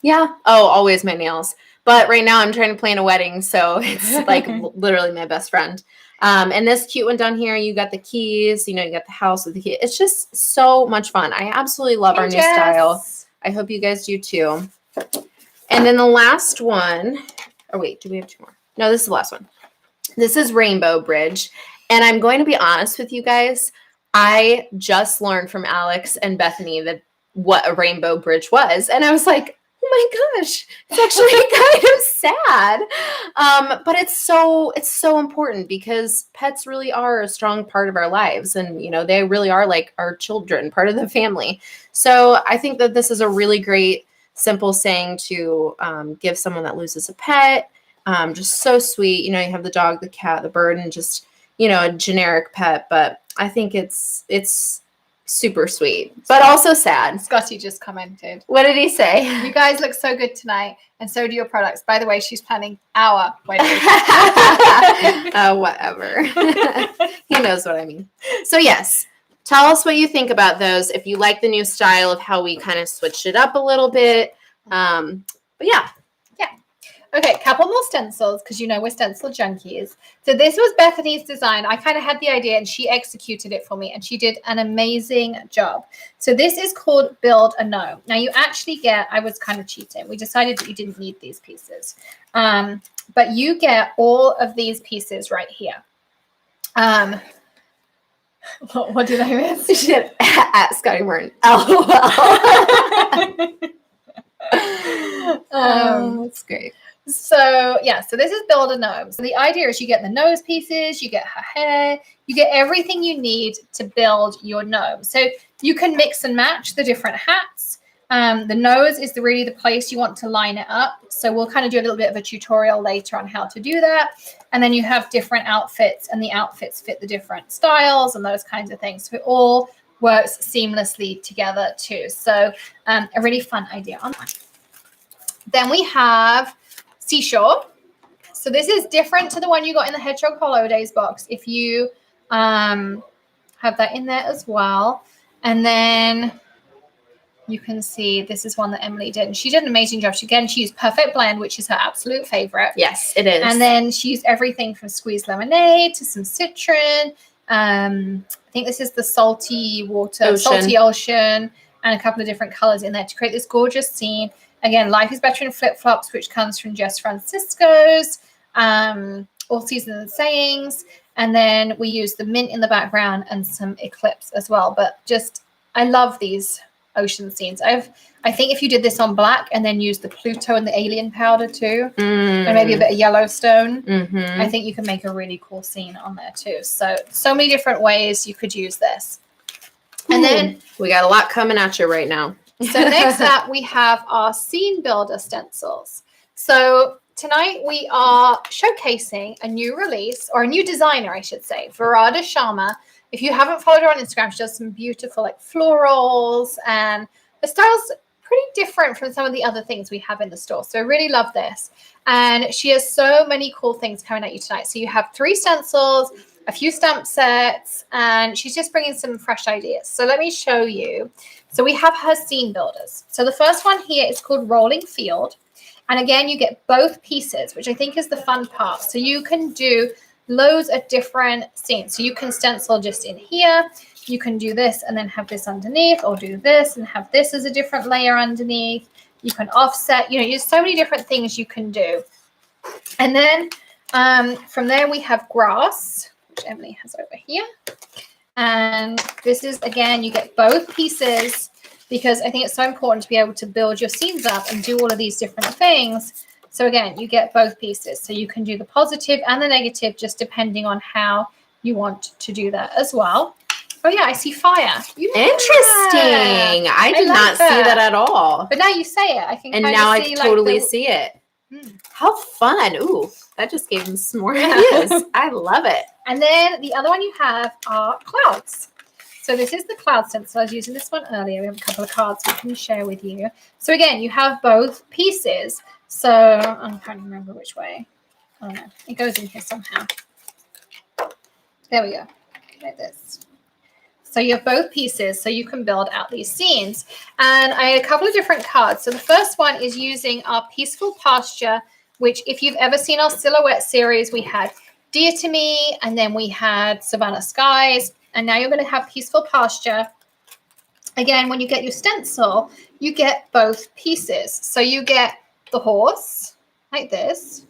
Yeah. Oh, always my nails. But right now I'm trying to plan a wedding, so it's like literally my best friend. And this cute one down here, you got the keys, you got the house with the key. It's just so much fun. I absolutely love our new style. I hope you guys do too. And then the last one, oh wait, do we have 2 more? No, this is the last one. This is Rainbow Bridge. And I'm going to be honest with you guys. I just learned from Alex and Bethany that what a rainbow bridge was. And I was like, oh my gosh, it's actually kind of sad. But it's so important because pets really are a strong part of our lives. And, they really are like our children, part of the family. So I think that this is a really great, simple saying to give someone that loses a pet. Just so sweet. You have the dog, the cat, the bird, and just, a generic pet. But I think it's super sweet, but also sad. Scotty just commented. What did he say? You guys look so good tonight, and so do your products. By the way, she's planning our wedding. Whatever. He knows what I mean. So yes, tell us what you think about those. If you like the new style of how we kind of switched it up a little bit. But yeah. Okay, couple more stencils because we're stencil junkies. So this was Bethany's design. I kind of had the idea and she executed it for me and she did an amazing job. So this is called Build a Gnome. Now you actually get, I was kind of cheating. We decided that you didn't need these pieces. But you get all of these pieces right here. What did I miss? She did at Scotty Martin. LOL. That's great. So this is Build a Gnome. So the idea is you get the nose pieces, you get her hair, you get everything you need to build your gnome. So you can mix and match the different hats. The nose is really the place you want to line it up. So we'll kind of do a little bit of a tutorial later on how to do that. And then you have different outfits and the outfits fit the different styles and those kinds of things. So it all works seamlessly together too. So a really fun idea on that. Then we have Seashore. So this is different to the one you got in the Hedgehog Holidays box. If you have that in there as well. And then you can see this is one that Emily did. And she did an amazing job. She used Perfect Blend, which is her absolute favorite. Yes, it is. And then she used everything from squeezed lemonade to some citron. I think this is the salty ocean, and a couple of different colors in there to create this gorgeous scene. Again, Life is Better in Flip-Flops, which comes from Jess Francisco's, All Seasons and Sayings. And then we use the mint in the background and some Eclipse as well. But I love these ocean scenes. I think if you did this on black and then use the Pluto and the alien powder too, and maybe a bit of Yellowstone, I think you can make a really cool scene on there too. So many different ways you could use this. And then we got a lot coming at you right now. So next up, we have our Scene Builder stencils. So tonight we are showcasing a new release, or a new designer, I should say, Varada Sharma. If you haven't followed her on Instagram, she does some beautiful florals, and the style's pretty different from some of the other things we have in the store. So I really love this. And she has so many cool things coming at you tonight. So you have 3 stencils, a few stamp sets, and she's just bringing some fresh ideas. So let me show you. So we have her scene builders. So the first one here is called Rolling Field. And again, you get both pieces, which I think is the fun part. So you can do loads of different scenes. So you can stencil just in here. You can do this and then have this underneath, or do this and have this as a different layer underneath. You can offset, there's so many different things you can do. And then from there we have grass, which Emily has over here. And this is, again, you get both pieces because I think it's so important to be able to build your scenes up and do all of these different things. So again, you get both pieces. So you can do the positive and the negative just depending on how you want to do that as well. Oh yeah, I see fire. Interesting. I did not see that at all. But now you say it. I can and now I totally see it. How fun. Ooh, that just gave me some more ideas. I love it. And then the other one you have are clouds. So this is the cloud stencil. I was using this one earlier. We have a couple of cards we can share with you. So again, you have both pieces. So I'm trying to remember which way. Oh no, it goes in here somehow. There we go. Like this. So you have both pieces, so you can build out these scenes. And I had a couple of different cards. So the first one is using our Peaceful Pasture, which if you've ever seen our silhouette series, we had Dear to Me, and then we had Savannah Skies, and now you're going to have Peaceful Pasture. Again, when you get your stencil, you get both pieces. So you get the horse like this,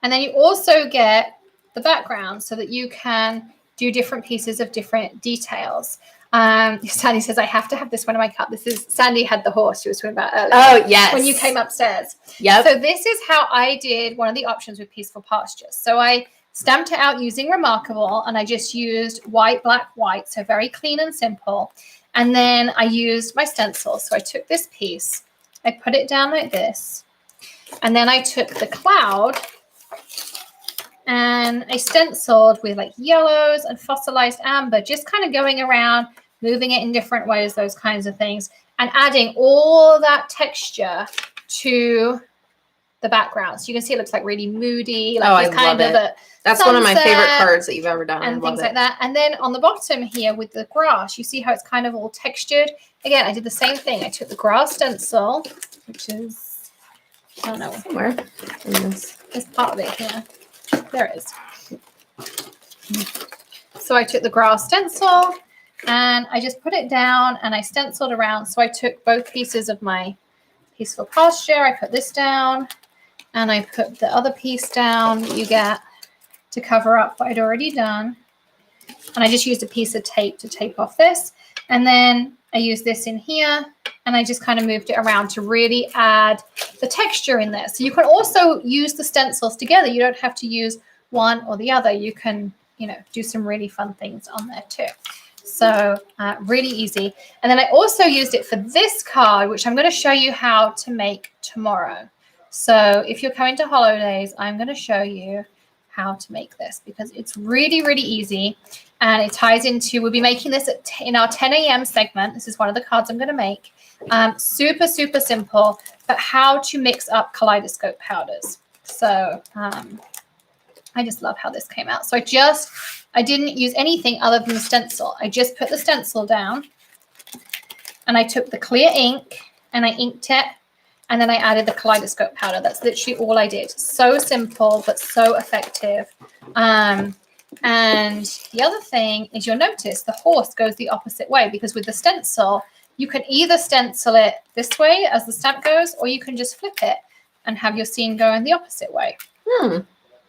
and then you also get the background so that you can do different pieces of different details. Sandy says, I have to have this one in my cup. This is Sandy had the horse she was talking about earlier. Oh, yes. When you came upstairs. Yep. So this is how I did one of the options with Peaceful Pasture. So I stamped it out using Remarkable, and I just used white, black, white. So very clean and simple. And then I used my stencil. So I took this piece, I put it down like this, and then I took the cloud and I stenciled with like yellows and fossilized amber, just kind of going around, moving it in different ways, those kinds of things, and adding all that texture to the background. So you can see it looks like really moody. Like I love it. That's one of my favorite cards that you've ever done. And things like that. And then on the bottom here with the grass, you see how it's kind of all textured. Again, I did the same thing. I took the grass stencil, which is, I don't know, somewhere in this. It's part of it here. There it is. So I took the grass stencil and I just put it down and I stenciled around. So I took both pieces of my Peaceful Pasture. I put this down and I put the other piece down that you get to cover up what I'd already done. And I just used a piece of tape to tape off this. And then I used this in here and I just kind of moved it around to really add the texture in there. So you can also use the stencils together. You don't have to use one or the other. You can, you know, do some really fun things on there too. So really easy. And then I also used it for this card, which I'm going to show you how to make tomorrow. So if you're coming to holidays, I'm going to show you how to make this because it's really, really easy. And it ties into, we'll be making this in our 10 a.m. segment. This is one of the cards I'm going to make. Super, super simple, but how to mix up kaleidoscope powders. So I just love how this came out. So I didn't use anything other than the stencil. I just put the stencil down and I took the clear ink and I inked it. And then I added the kaleidoscope powder. That's literally all I did. So simple, but so effective. And the other thing is you'll notice the horse goes the opposite way because with the stencil, you can either stencil it this way as the stamp goes, or you can just flip it and have your scene go in the opposite way.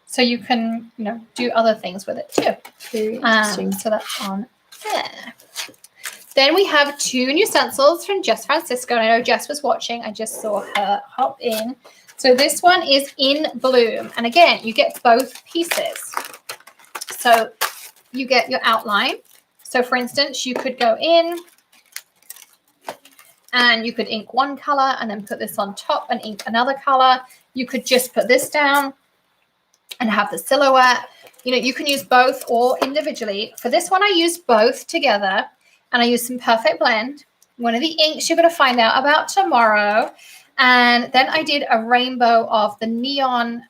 So you can, you know, do other things with it too. Very interesting. So that's on there. Then we have two new stencils from Jess Francisco. And I know Jess was watching. I just saw her hop in. So this one is in Bloom. And again, you get both pieces. So you get your outline. So for instance, you could go in and you could ink one color and then put this on top and ink another color. You could just put this down and have the silhouette. You know, you can use both or individually. For this one, I used both together. And I used some Perfect Blend, one of the inks you're going to find out about tomorrow. And then I did a rainbow of the neon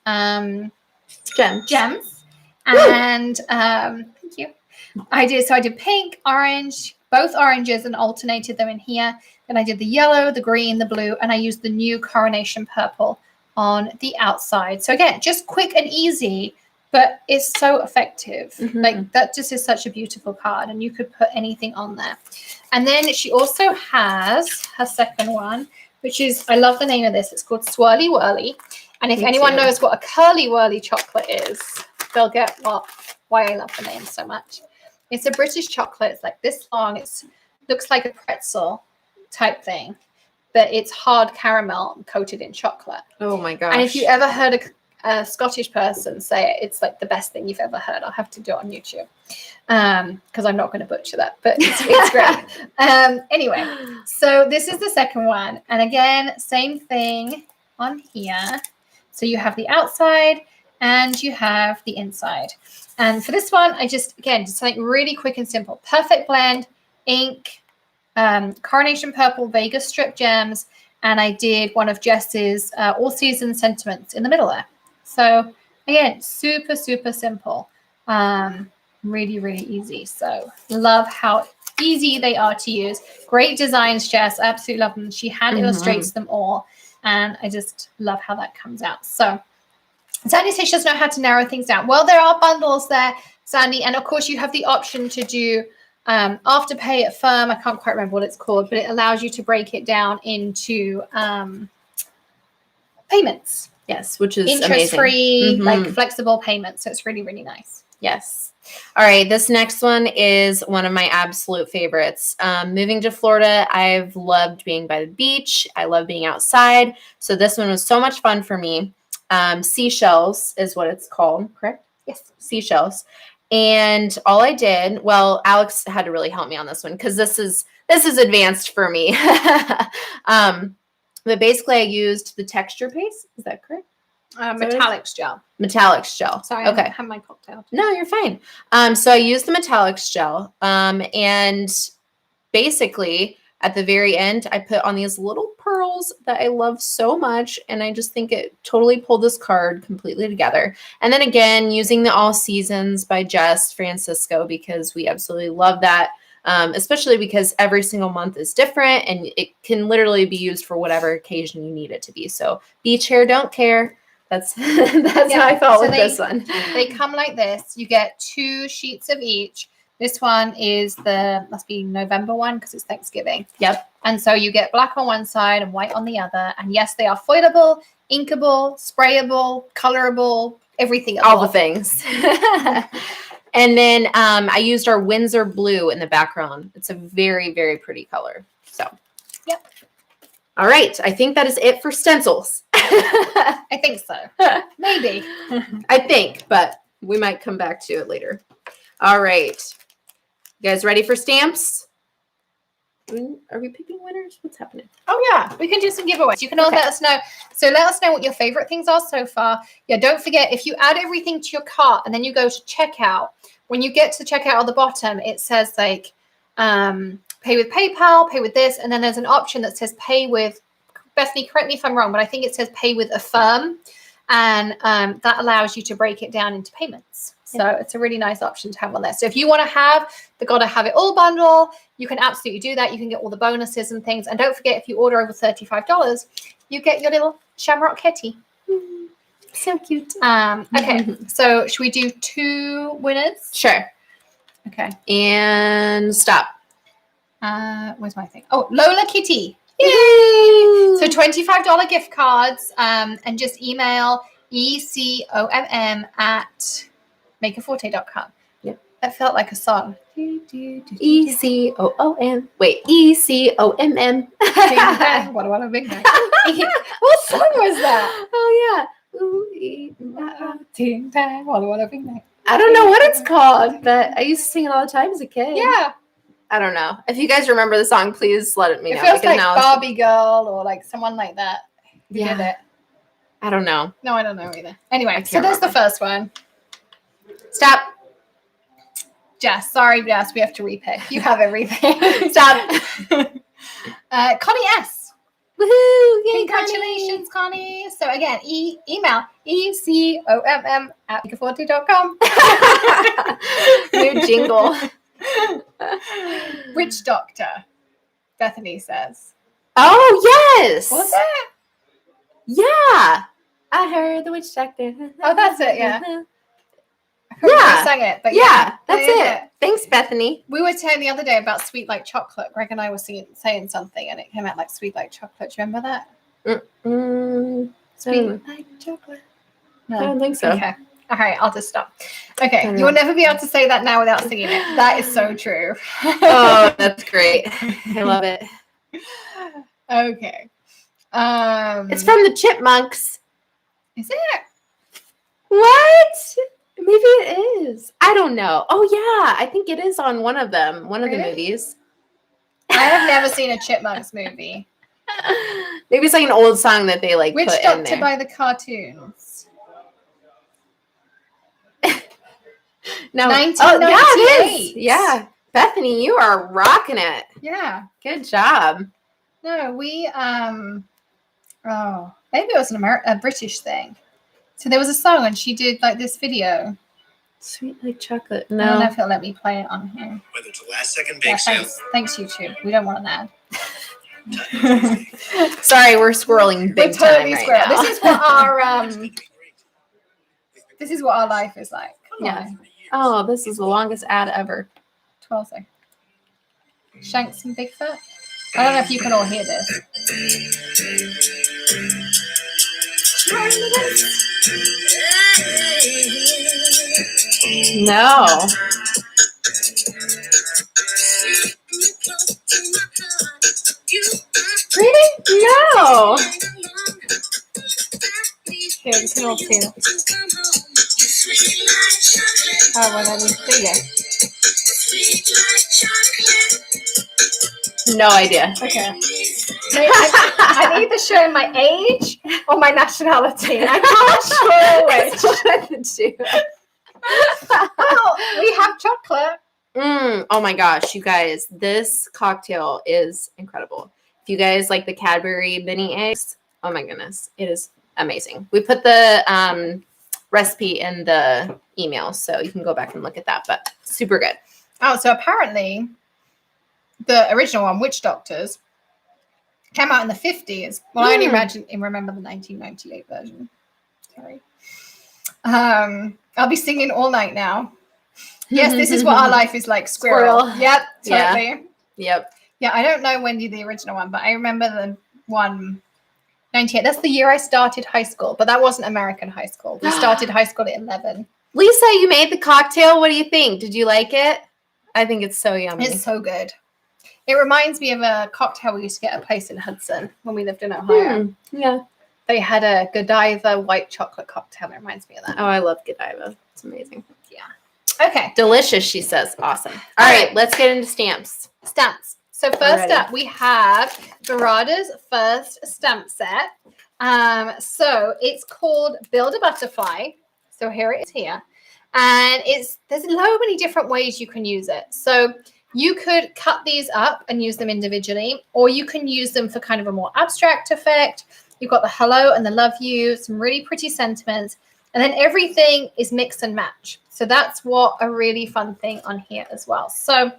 gems. And thank you. I did pink, orange, both oranges and alternated them in here. Then I did the yellow, the green, the blue, and I used the new Coronation Purple on the outside. So again, just quick and easy, but it's so effective. Like that just is such a beautiful card and you could put anything on there. And then she also has her second one, which is, I love the name of this. It's called Swirly Whirly. And if anyone knows what a curly whirly chocolate is, they'll get why I love the name so much. It's a British chocolate. It's like this long. It looks like a pretzel type thing, but it's hard caramel coated in chocolate. Oh my gosh. And if you ever heard a Scottish person say it, it's like the best thing you've ever heard. I'll have to do it on YouTube because I'm not going to butcher that, but it's great. Anyway, so this is the second one. And again, same thing on here. So you have the outside and you have the inside. And for this one, I just something really quick and simple. Perfect Blend, ink, Coronation Purple, Vegas Strip Gems, and I did one of Jess's All Season Sentiments in the middle there. So again, super, super simple. Really, really easy. So love how easy they are to use. Great designs, Jess. I absolutely love them. She hand illustrates them all. And I just love how that comes out. So Sandy says she doesn't know how to narrow things down. Well, there are bundles there, Sandy. And of course, you have the option to do Afterpay at Firm. I can't quite remember what it's called, but it allows you to break it down into payments. Yes, which is interest-free, like flexible payments. So it's really, really nice. Yes. All right. This next one is one of my absolute favorites. Moving to Florida, I've loved being by the beach. I love being outside. So this one was so much fun for me. Seashells is what it's called, correct? Yes. Seashells. And all I did, well, Alex had to really help me on this one because this is advanced for me. But basically I used the texture paste. Is that correct? Metallics gel. Metallics gel. Sorry, okay. I have my cocktail. No, you're fine. So I used the metallics gel. And basically at the very end, I put on these little pearls that I love so much. And I just think it totally pulled this card completely together. And then again, using the All Seasons by Jess Francisco, because we absolutely love that. Especially because every single month is different and it can literally be used for whatever occasion you need it to be. So beach hair, don't care. That's how I felt with this one. They come like this. You get 2 sheets of each. This one is must be November one because it's Thanksgiving. Yep. And so you get black on one side and white on the other. And yes, they are foilable, inkable, sprayable, colorable, everything. All the things. And then I used our Windsor blue in the background. It's a very, very pretty color. So, yep. All right. I think that is it for stencils. I think so. Maybe. I think, but we might come back to it later. All right. You guys ready for stamps? Are we picking winners? What's happening? Oh, yeah. We can do some giveaways. You can all let us know. So let us know what your favorite things are so far. Yeah, don't forget, if you add everything to your cart and then you go to checkout, when you get to checkout at the bottom, it says like pay with PayPal, pay with this, and then there's an option that says pay with, Bethany, correct me if I'm wrong, but I think it says pay with Affirm, and that allows you to break it down into payments. So it's a really nice option to have on there. So if you want to have the Gotta Have It All bundle, you can absolutely do that. You can get all the bonuses and things. And don't forget, if you order over $35, you get your little shamrock kitty. So cute. Okay, so should we do 2 winners? Sure. Okay. And stop. Where's my thing? Oh, Lola Kitty. Yay! So $25 gift cards, and just email ecomm@makerforte.com. Yep. That felt like a song. ECOOM. Wait, ECOMM. What a big night. What song was that? Oh, yeah. What a big night. I don't know what it's called, but I used to sing it all the time as a kid. Yeah. I don't know. If you guys remember the song, please let me know. It feels like Barbie Girl or like someone like that. You did it. I don't know. No, I don't know either. Anyway, so there's the first one. Stop. Jess, sorry, Jess, we have to repick. You have everything. Stop. Connie S. Woohoo! Yay, Congratulations, Connie. So again, email ecomm@makerforte.com. New jingle. Witch Doctor, Bethany says. Oh, yes. Was it? Yeah. I heard the witch doctor. Oh, that's it, yeah. I couldn't remember who sang it, but yeah, that's it. Thanks, Bethany. We were saying the other day about Sweet Like Chocolate. Greg and I were saying something, and it came out like Sweet Like Chocolate. Do you remember that? Sweet Like Chocolate. No. I don't think so. Okay. All right, I'll just stop. Okay, you will never be able to say that now without singing it. That is so true. Oh, that's great. I love it. Okay. It's from the Chipmunks. Is it? What? Maybe it is. I don't know. Oh, yeah. I think it is on one of them. One of the movies. I have never seen a Chipmunks movie. Maybe it's like an old song that they like Witch put Doctor in there. by the cartoons. No. 1998. Oh, yeah, it is. Yeah. Bethany, you are rocking it. Yeah. Good job. No, we maybe it was a British thing. So there was a song and she did like this video Sweet like chocolate. I don't know No. if it'll let me play it on here. Whether it's a last second Yeah, bake sale. thanks YouTube. We don't want an ad. Sorry, we're swirling big time right now. This is what our this is what our life is like. Come Yeah. on. Oh, this is the longest ad ever. 12 seconds. Shanks and Bigfoot. I don't know if you can all hear this. No. Really? No. Here, you can all see it. Oh, well, then there you go. No idea. Okay. I'm either showing my age or my nationality. I'm not sure which. Oh, we have chocolate. Oh my gosh, you guys, this cocktail is incredible. If you guys like the Cadbury mini eggs, oh my goodness, it is amazing. We put the recipe in the email, so you can go back and look at that, but super good. Oh, so apparently the original one, Witch Doctors, came out in the 50s. Well, I only remember the 1998 version. Sorry. I'll be singing all night now. Yes, this is what our life is like. Squirrel. Yep, totally. Yep. Yeah, I don't know when did the original one, but I remember the one 98. That's the year I started high school, but that wasn't American high school. We started high school at 11. Lisa, you made the cocktail. What do you think? Did you like it? I think it's so yummy. It's so good. It reminds me of a cocktail we used to get at a place in Hudson when we lived in Ohio. Yeah. They had a Godiva white chocolate cocktail. It reminds me of that. Oh, I love Godiva. It's amazing. Yeah. Okay. Delicious, she says. Awesome. All right, let's get into stamps. Stamps. So first up, we have Verada's first stamp set. So it's called Build a Butterfly. So here it is here. And there's so many different ways you can use it. So you could cut these up and use them individually, or you can use them for kind of a more abstract effect. You've got the hello and the love you, some really pretty sentiments, and then everything is mix and match. So that's what a really fun thing on here as well. So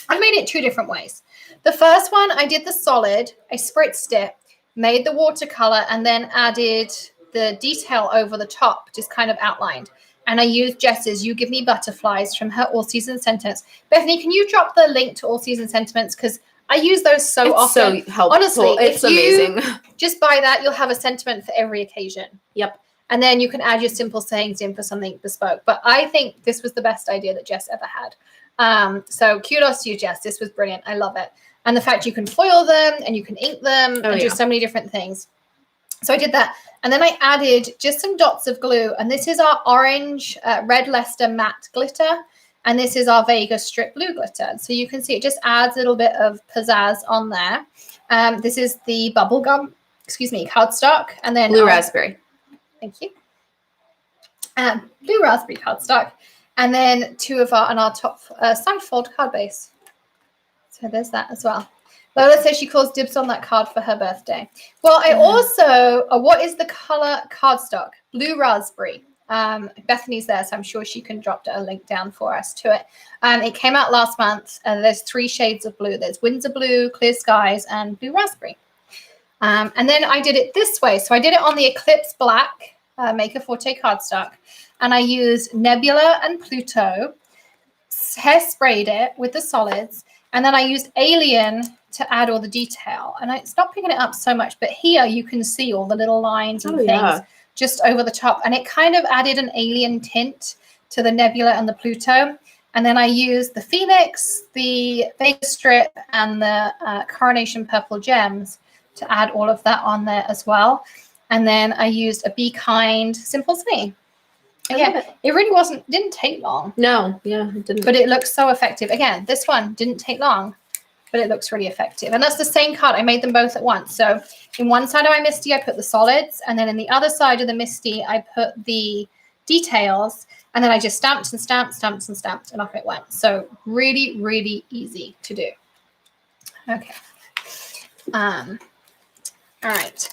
I made it two different ways. The first one, I did the solid, I spritzed it, made the watercolor, and then added the detail over the top, just kind of outlined. And I used Jess's You Give Me Butterflies from her All Season Sentiments. Bethany, can you drop the link to All Season Sentiments? Because I use those so often. It's so helpful. Honestly, it's amazing. Just buy that, you'll have a sentiment for every occasion. Yep. And then you can add your simple sayings in for something bespoke. But I think this was the best idea that Jess ever had. So kudos to you, Jess. This was brilliant. I love it. And the fact you can foil them and you can ink them and do so many different things. So I did that. And then I added just some dots of glue. And this is our orange Red Leicester matte glitter. And this is our Vega strip blue glitter. So you can see it just adds a little bit of pizzazz on there. This is the bubblegum, cardstock. And then blue raspberry. Thank you. Blue raspberry cardstock. And then two of our top side fold card base. So there's that as well. Lola says she calls dibs on that card for her birthday. Well, I also, what is the color cardstock? Blue raspberry. Bethany's there, so I'm sure she can drop a link down for us to it. It came out last month. There's 3 shades of blue. There's Windsor blue, clear skies, and blue raspberry. And then I did it this way. So I did it on the Eclipse Black Maker Forte cardstock. And I used Nebula and Pluto, hairsprayed it with the solids. And then I used Alien to add all the detail. And it's not picking it up so much, but here you can see all the little lines and things just over the top. And it kind of added an alien tint to the Nebula and the Pluto. And then I used the Phoenix, the Vega strip, and the Coronation Purple gems to add all of that on there as well. And then I used a Be Kind Simple Saying. Yeah, it really didn't take long. No, it didn't. But it looks so effective. Again, this one didn't take long, but it looks really effective. And that's the same card. I made them both at once. So in one side of my Misty, I put the solids. And then in the other side of the Misty, I put the details. And then I just stamped and stamped, stamped and stamped, and off it went. So really, really easy to do. Okay. All right.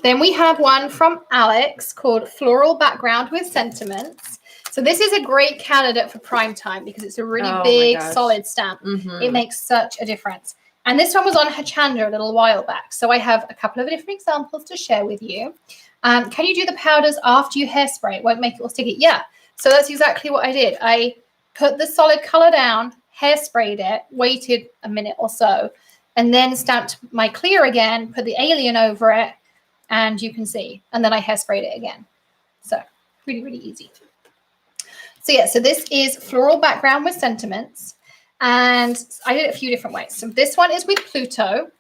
Then we have one from Alex called Floral Background with Sentiments. So this is a great candidate for prime time because it's a really Oh my big, gosh. solid stamp. Mhm. It makes such a difference. And this one was on Hachanda a little while back. So I have a couple of different examples to share with you. Can you do the powders after you hairspray? It won't make it all sticky. Yeah. So that's exactly what I did. I put the solid color down, hairsprayed it, waited a minute or so, and then stamped my clear again, put the alien over it, and you can see. And then I hairsprayed it again. So really, really easy. So yeah, so this is floral background with sentiments. And I did it a few different ways. So this one is with Pluto.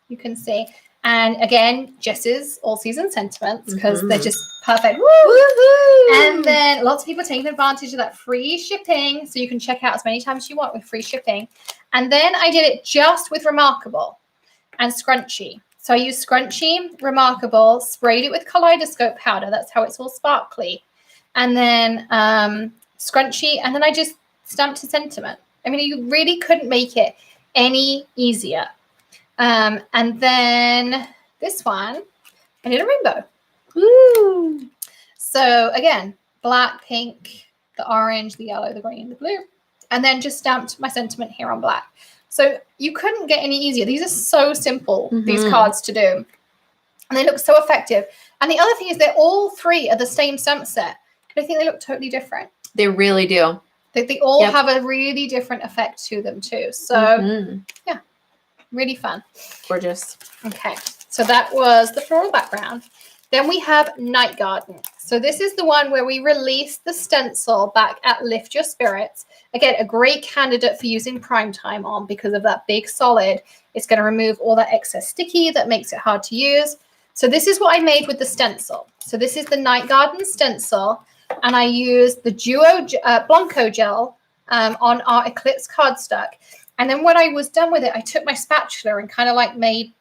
You can see. And again, Jess's all season sentiments because they're just perfect. Woo! Woohoo! And then lots of people taking advantage of that free shipping. So you can check out as many times as you want with free shipping. And then I did it just with Remarkable and Scrunchy. So I used Scrunchy, Remarkable, sprayed it with Kaleidoscope powder. That's how it's all sparkly. And then Scrunchy. And then I just stamped a sentiment. I mean, you really couldn't make it any easier. And then this one, I did a rainbow. Woo! So again, black, pink, the orange, the yellow, the green, the blue, and then just stamped my sentiment here on black. So you couldn't get any easier. These are so simple, these cards to do. And they look so effective. And the other thing is they're all three are the same stamp set, but I think they look totally different. They really do. They all have a really different effect to them too. So yeah, really fun. Gorgeous. Okay, so that was the floral background. Then we have Night Garden. So this is the one where we released the stencil back at Lift Your Spirits. Again, a great candidate for using prime time on because of that big solid. It's going to remove all that excess sticky that makes it hard to use. So this is what I made with the stencil. So this is the Night Garden stencil. And I used the Duo Blanco gel on our Eclipse cardstock. And then when I was done with it, I took my spatula and kind of like made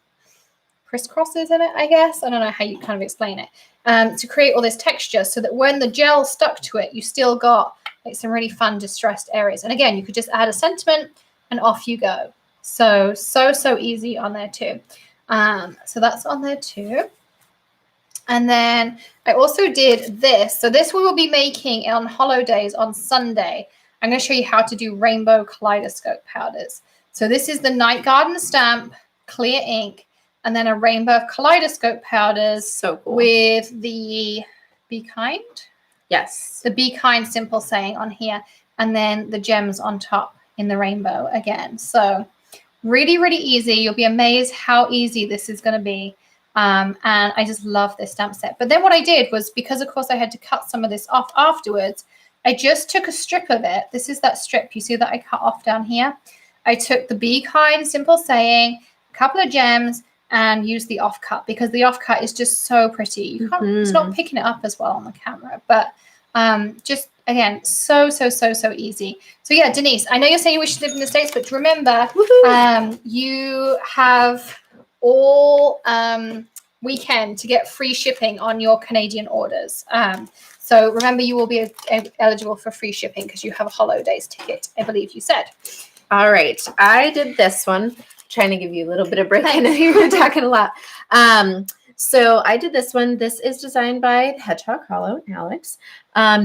crisscrosses in it, I guess. I don't know how you kind of explain it. To create all this texture so that when the gel stuck to it, you still got like some really fun distressed areas. And again, you could just add a sentiment and off you go. So easy on there too. So that's on there too. And then I also did this. So this we will be making on holidays on Sunday. I'm going to show you how to do rainbow kaleidoscope powders. So this is the Night Garden stamp, clear ink, and then a rainbow kaleidoscope powders. So cool. With the Be Kind. Yes. The Be Kind simple saying on here. And then the gems on top in the rainbow again. So really, really easy. You'll be amazed how easy this is going to be. And I just love this stamp set. But then what I did was, because of course I had to cut some of this off afterwards, I just took a strip of it. This is that strip. You see that I cut off down here? I took the Be Kind simple saying, a couple of gems, and used the offcut because the offcut is just so pretty. You can't, it's not picking it up as well on the camera, but just again, so easy. So yeah, Denise, I know you're saying you wish to live in the States, but remember, you have all weekend to get free shipping on your Canadian orders. So remember, you will be eligible for free shipping because you have a holidays ticket, I believe you said. All right. I did this one. Trying to give you a little bit of break. I know you were talking a lot. So I did this one. This is designed by Hedgehog Hollow, Alex.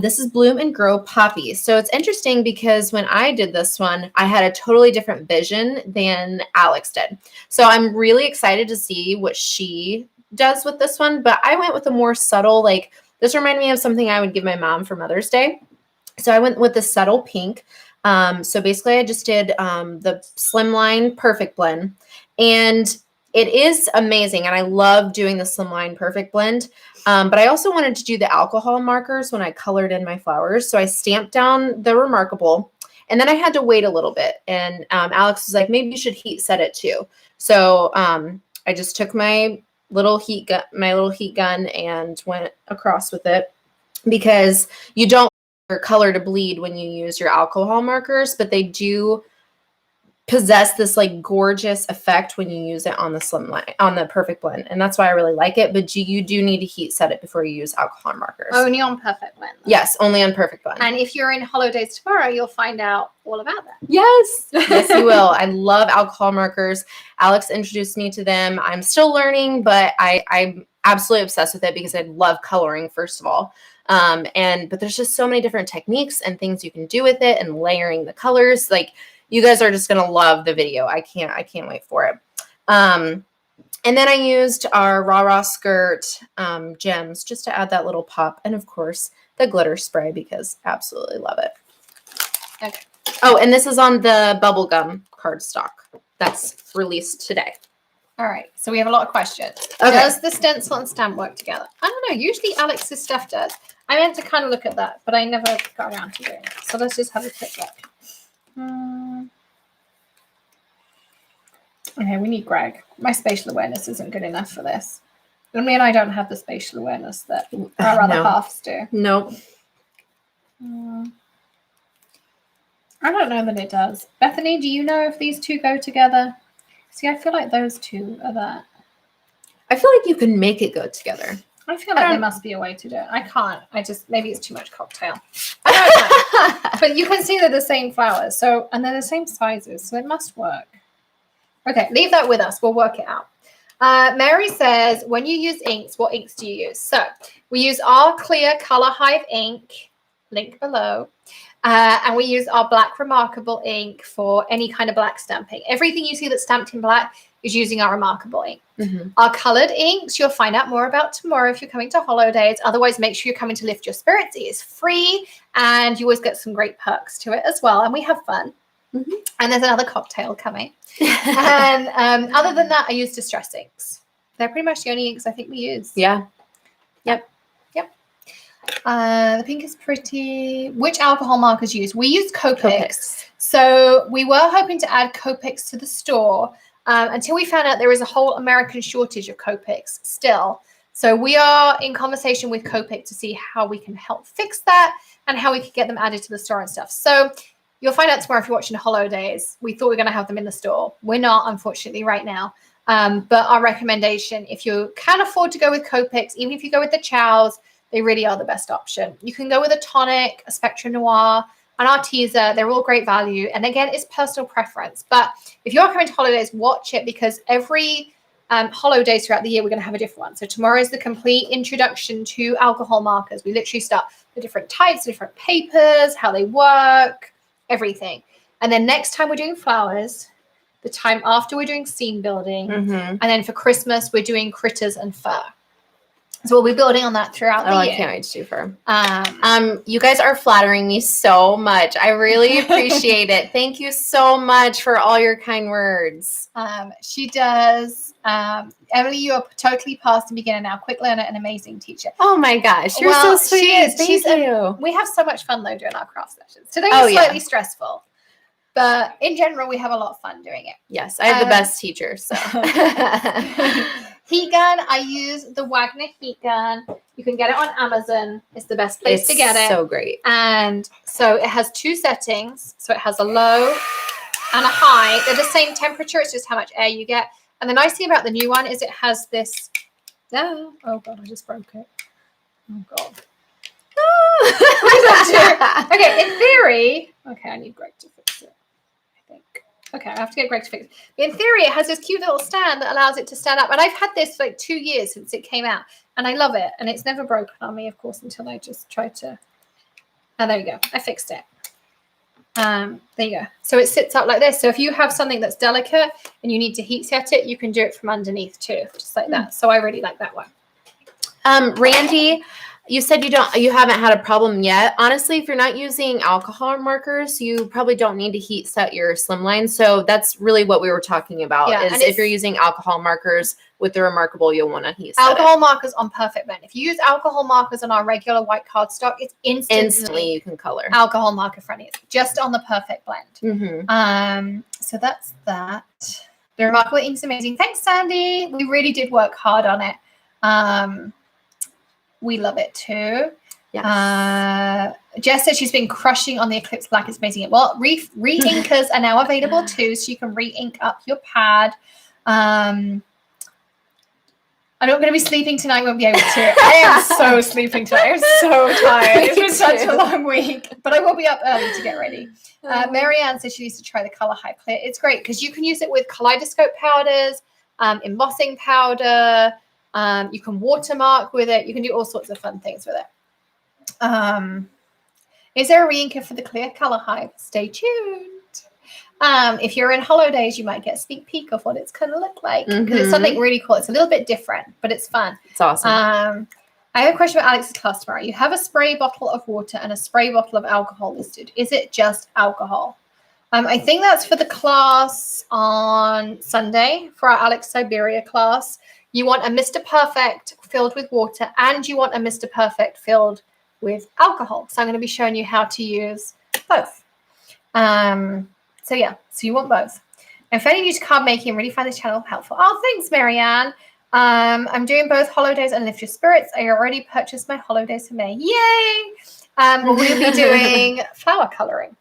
This is Bloom and Grow Poppy. So it's interesting because when I did this one, I had a totally different vision than Alex did. So I'm really excited to see what she does with this one. But I went with a more subtle, like this reminded me of something I would give my mom for Mother's Day. So I went with the subtle pink. So basically I just did the Slimline Perfect Blend, and it is amazing. And I love doing the Slimline Perfect Blend. But I also wanted to do the alcohol markers when I colored in my flowers. So I stamped down the Remarkable, and then I had to wait a little bit. And Alex was like, maybe you should heat set it too. So I just took my little heat gun and went across with it, because you don't your color to bleed when you use your alcohol markers, but they do possess this like gorgeous effect when you use it on the Slimline, on the Perfect Blend. And that's why I really like it. But you do need to heat set it before you use alcohol markers. Only on Perfect Blend, though. Yes, only on Perfect Blend. And if you're in holidays tomorrow, you'll find out all about that. Yes. Yes, you will. I love alcohol markers. Alex introduced me to them. I'm still learning, but I'm absolutely obsessed with it because I love coloring, first of all. But there's just so many different techniques and things you can do with it and layering the colors. Like you guys are just going to love the video. I can't wait for it. And then I used our Raw Skirt gems just to add that little pop. And of course the glitter spray because absolutely love it. Okay. Oh, and this is on the bubblegum cardstock that's released today. All right. So we have a lot of questions. Okay. Does the stencil and stamp work together? I don't know. Usually Alex's stuff does. I meant to kind of look at that, but I never got around to doing it. So let's just have a quick look. Okay, we need Greg. My spatial awareness isn't good enough for this. I mean, I don't have the spatial awareness that our other halves do. Nope. I don't know that it does. Bethany, do you know if these two go together? See, I feel like those two are that. I feel like you can make it go together. I feel like there must be a way to do it. I can't. Maybe it's too much cocktail. I don't know. But you can see they're the same flowers. So, and they're the same sizes. So it must work. Okay, leave that with us. We'll work it out. Mary says, when you use inks, what inks do you use? So we use our clear Color Hive ink, link below. And we use our black Remarkable ink for any kind of black stamping. Everything you see that's stamped in black is using our Remarkable ink. Mm-hmm. Our colored inks, you'll find out more about tomorrow if you're coming to Holidays. Otherwise, make sure you're coming to Lift Your Spirits. It is free, and you always get some great perks to it as well. And we have fun. Mm-hmm. And there's another cocktail coming. And other than that, I use Distress inks. They're pretty much the only inks I think we use. Yeah. Yep. The pink is pretty. Which alcohol markers use? We use Copics. So we were hoping to add Copics to the store until we found out there is a whole American shortage of Copics still. So we are in conversation with Copic to see how we can help fix that and how we can get them added to the store and stuff. So you'll find out tomorrow if you're watching the Holidays. We thought we were going to have them in the store. We're not, unfortunately, right now. But our recommendation, if you can afford to go with Copics, even if you go with the Chows, they really are the best option. You can go with a tonic, a Spectrum Noir, an Arteza. They're all great value. And again, it's personal preference. But if you're coming to Holidays, watch it because every Holidays throughout the year, we're going to have a different one. So tomorrow is the complete introduction to alcohol markers. We literally start the different types, different papers, how they work, everything. And then next time we're doing flowers, the time after we're doing scene building. Mm-hmm. And then for Christmas, we're doing critters and fur. So we'll be building on that throughout the year. I can't wait to do fur. You guys are flattering me so much. I really appreciate it. Thank you so much for all your kind words. She does. Emily, you are totally past the beginner now. Quick learner and amazing teacher. Oh my gosh, you're so sweet. She is. Thank you. We have so much fun though doing our craft sessions. Today was slightly stressful. But in general, we have a lot of fun doing it. Yes, I have the best teacher. So heat gun, I use the Wagner heat gun. You can get it on Amazon. It's the best place to get it. It's so great. And so it has two settings. So it has a low and a high. They're the same temperature. It's just how much air you get. And the nice thing about the new one is it has this. Oh God, I just broke it. Oh God. What does that do? Okay, in theory. Okay, I need Greg to fix it. Okay, I have to get Greg to fix it. In theory, it has this cute little stand that allows it to stand up. And I've had this for like 2 years since it came out. And I love it. And it's never broken on me, of course, until I just tried to. Oh, there you go. I fixed it. There you go. So it sits up like this. So if you have something that's delicate and you need to heat set it, you can do it from underneath too, just like that. So I really like that one. Randy, you said you haven't had a problem yet. Honestly, if you're not using alcohol markers, you probably don't need to heat set your slimline. So that's really what we were talking about. Yeah, is if you're using alcohol markers with the Remarkable, you'll want to heat set alcohol markers on perfect blend. If you use alcohol markers on our regular white cardstock, it's instantly you can color. Alcohol marker friendly. It's just on the perfect blend. Mm-hmm. So that's that. The Remarkable ink's amazing. Thanks, Sandy. We really did work hard on it. We love it too. Yes. Jess said she's been crushing on the Eclipse Black. It's amazing. Well, re-inkers are now available too, so you can re-ink up your pad. I'm not going to be sleeping tonight. Won't be able to. I am so sleeping tonight. I'm so tired. It's been such a long week, but I will be up early to get ready. Marianne says she needs to try the Color Hive Clear. It's great because you can use it with kaleidoscope powders, embossing powder. You can watermark with it. You can do all sorts of fun things with it. Is there a re-inker for the clear color hive? Stay tuned. If you're in holidays, you might get a sneak peek of what it's going to look like because it's something really cool. It's a little bit different, but it's fun. It's awesome. I have a question about Alex's class tomorrow. You have a spray bottle of water and a spray bottle of alcohol listed. Is it just alcohol? I think that's for the class on Sunday for our Alex Siberia class. You want a Mr. Perfect filled with water and you want a Mr. Perfect filled with alcohol. So I'm going to be showing you how to use both. So yeah, so you want both. I'm fairly new to card making and really find this channel helpful. Oh, thanks, Marianne. I'm doing both holidays and lift your spirits. I already purchased my holidays for May. Yay! We'll be doing flower coloring.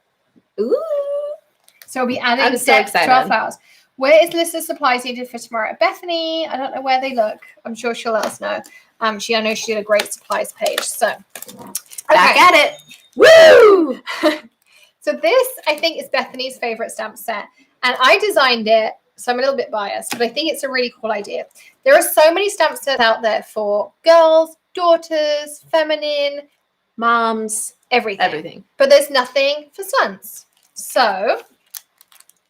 Ooh. So we'll be adding I'm so excited. to our flowers. Where is the list of supplies needed for tomorrow? Bethany, I don't know where they look. I'm sure she'll let us know. I know she did a great supplies page. So back at it. Woo! So this, I think, is Bethany's favorite stamp set. And I designed it, so I'm a little bit biased, but I think it's a really cool idea. There are so many stamp sets out there for girls, daughters, feminine, moms, everything. But there's nothing for sons. So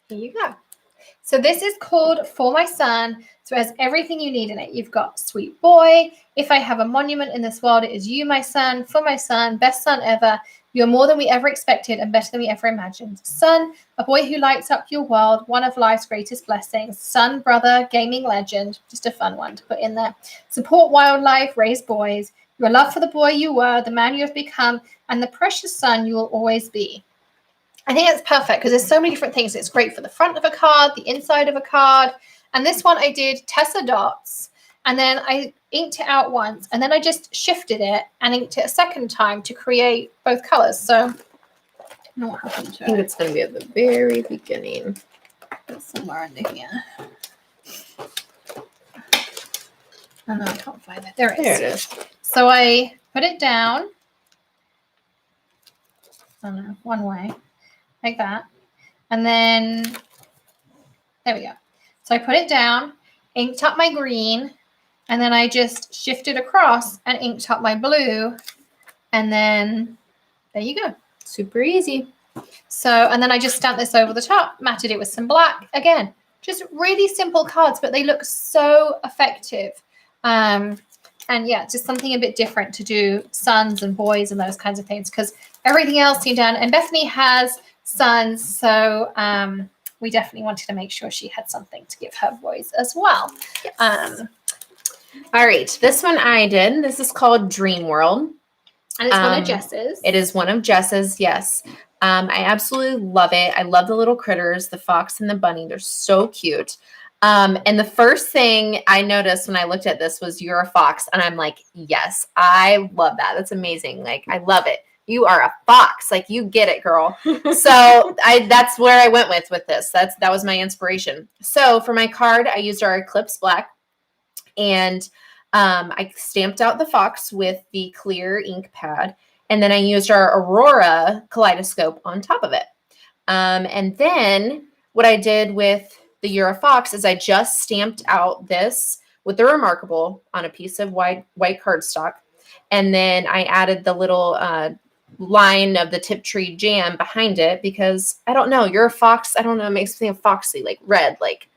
here you go. So this is called For My Son. So it has everything you need in it. You've got Sweet Boy. If I have a monument in this world, it is you, my son. For my son. Best son ever. You're more than we ever expected and better than we ever imagined. Son, a boy who lights up your world. One of life's greatest blessings. Son, brother, gaming legend. Just a fun one to put in there. Support wildlife. Raise boys. Your love for the boy you were, the man you have become, and the precious son you will always be. I think that's perfect because there's so many different things. It's great for the front of a card, the inside of a card. And this one I did Tessa dots. And then I inked it out once. And then I just shifted it and inked it a second time to create both colors. So I don't know what happened to it. I think it's going to be at the very beginning. It's somewhere under here. Oh, no, I can't find it. There it is. So I put it down. I don't know, one way. Like that. And then, there we go. So I put it down, inked up my green, and then I just shifted across and inked up my blue. And then there you go. Super easy. So, and then I just stamped this over the top, matted it with some black. Again, just really simple cards, but they look so effective. And yeah, just something a bit different to do sons and boys and those kinds of things because everything else seemed done. And Bethany has sons, so we definitely wanted to make sure she had something to give her boys as well. Yes. All right, this one I did. This is called Dream World. And it's one of Jess's. It is one of Jess's, yes. I absolutely love it. I love the little critters, the fox and the bunny. They're so cute. And the first thing I noticed when I looked at this was you're a fox. And I'm like, yes, I love that. That's amazing. Like, I love it. You are a fox. Like, you get it, girl. So that's where I went with this. That was my inspiration. So for my card, I used our Eclipse Black. And I stamped out the fox with the clear ink pad. And then I used our Aurora kaleidoscope on top of it. And then what I did with the Euro Fox is I just stamped out this with the Remarkable on a piece of white cardstock. And then I added the little line of the Tiptree Jam behind it because I don't know, you're a fox. I don't know. It makes me think of foxy, like red, like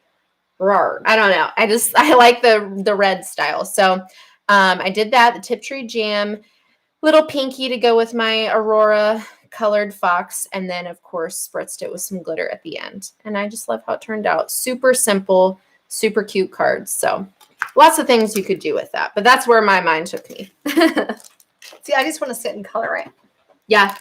rawr. I don't know. I like the red style. So I did that, the Tiptree Jam, little pinky to go with my Aurora colored fox, and then of course spritzed it with some glitter at the end. And I just love how it turned out. Super simple, super cute cards. So lots of things you could do with that, but that's where my mind took me. See, I just want to sit and color it. Yeah.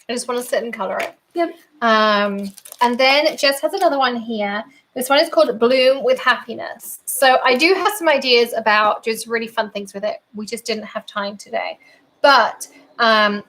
I just want to sit and color it. Yep. And then Jess has another one here. This one is called Bloom with Happiness. So I do have some ideas about just really fun things with it. We just didn't have time today. But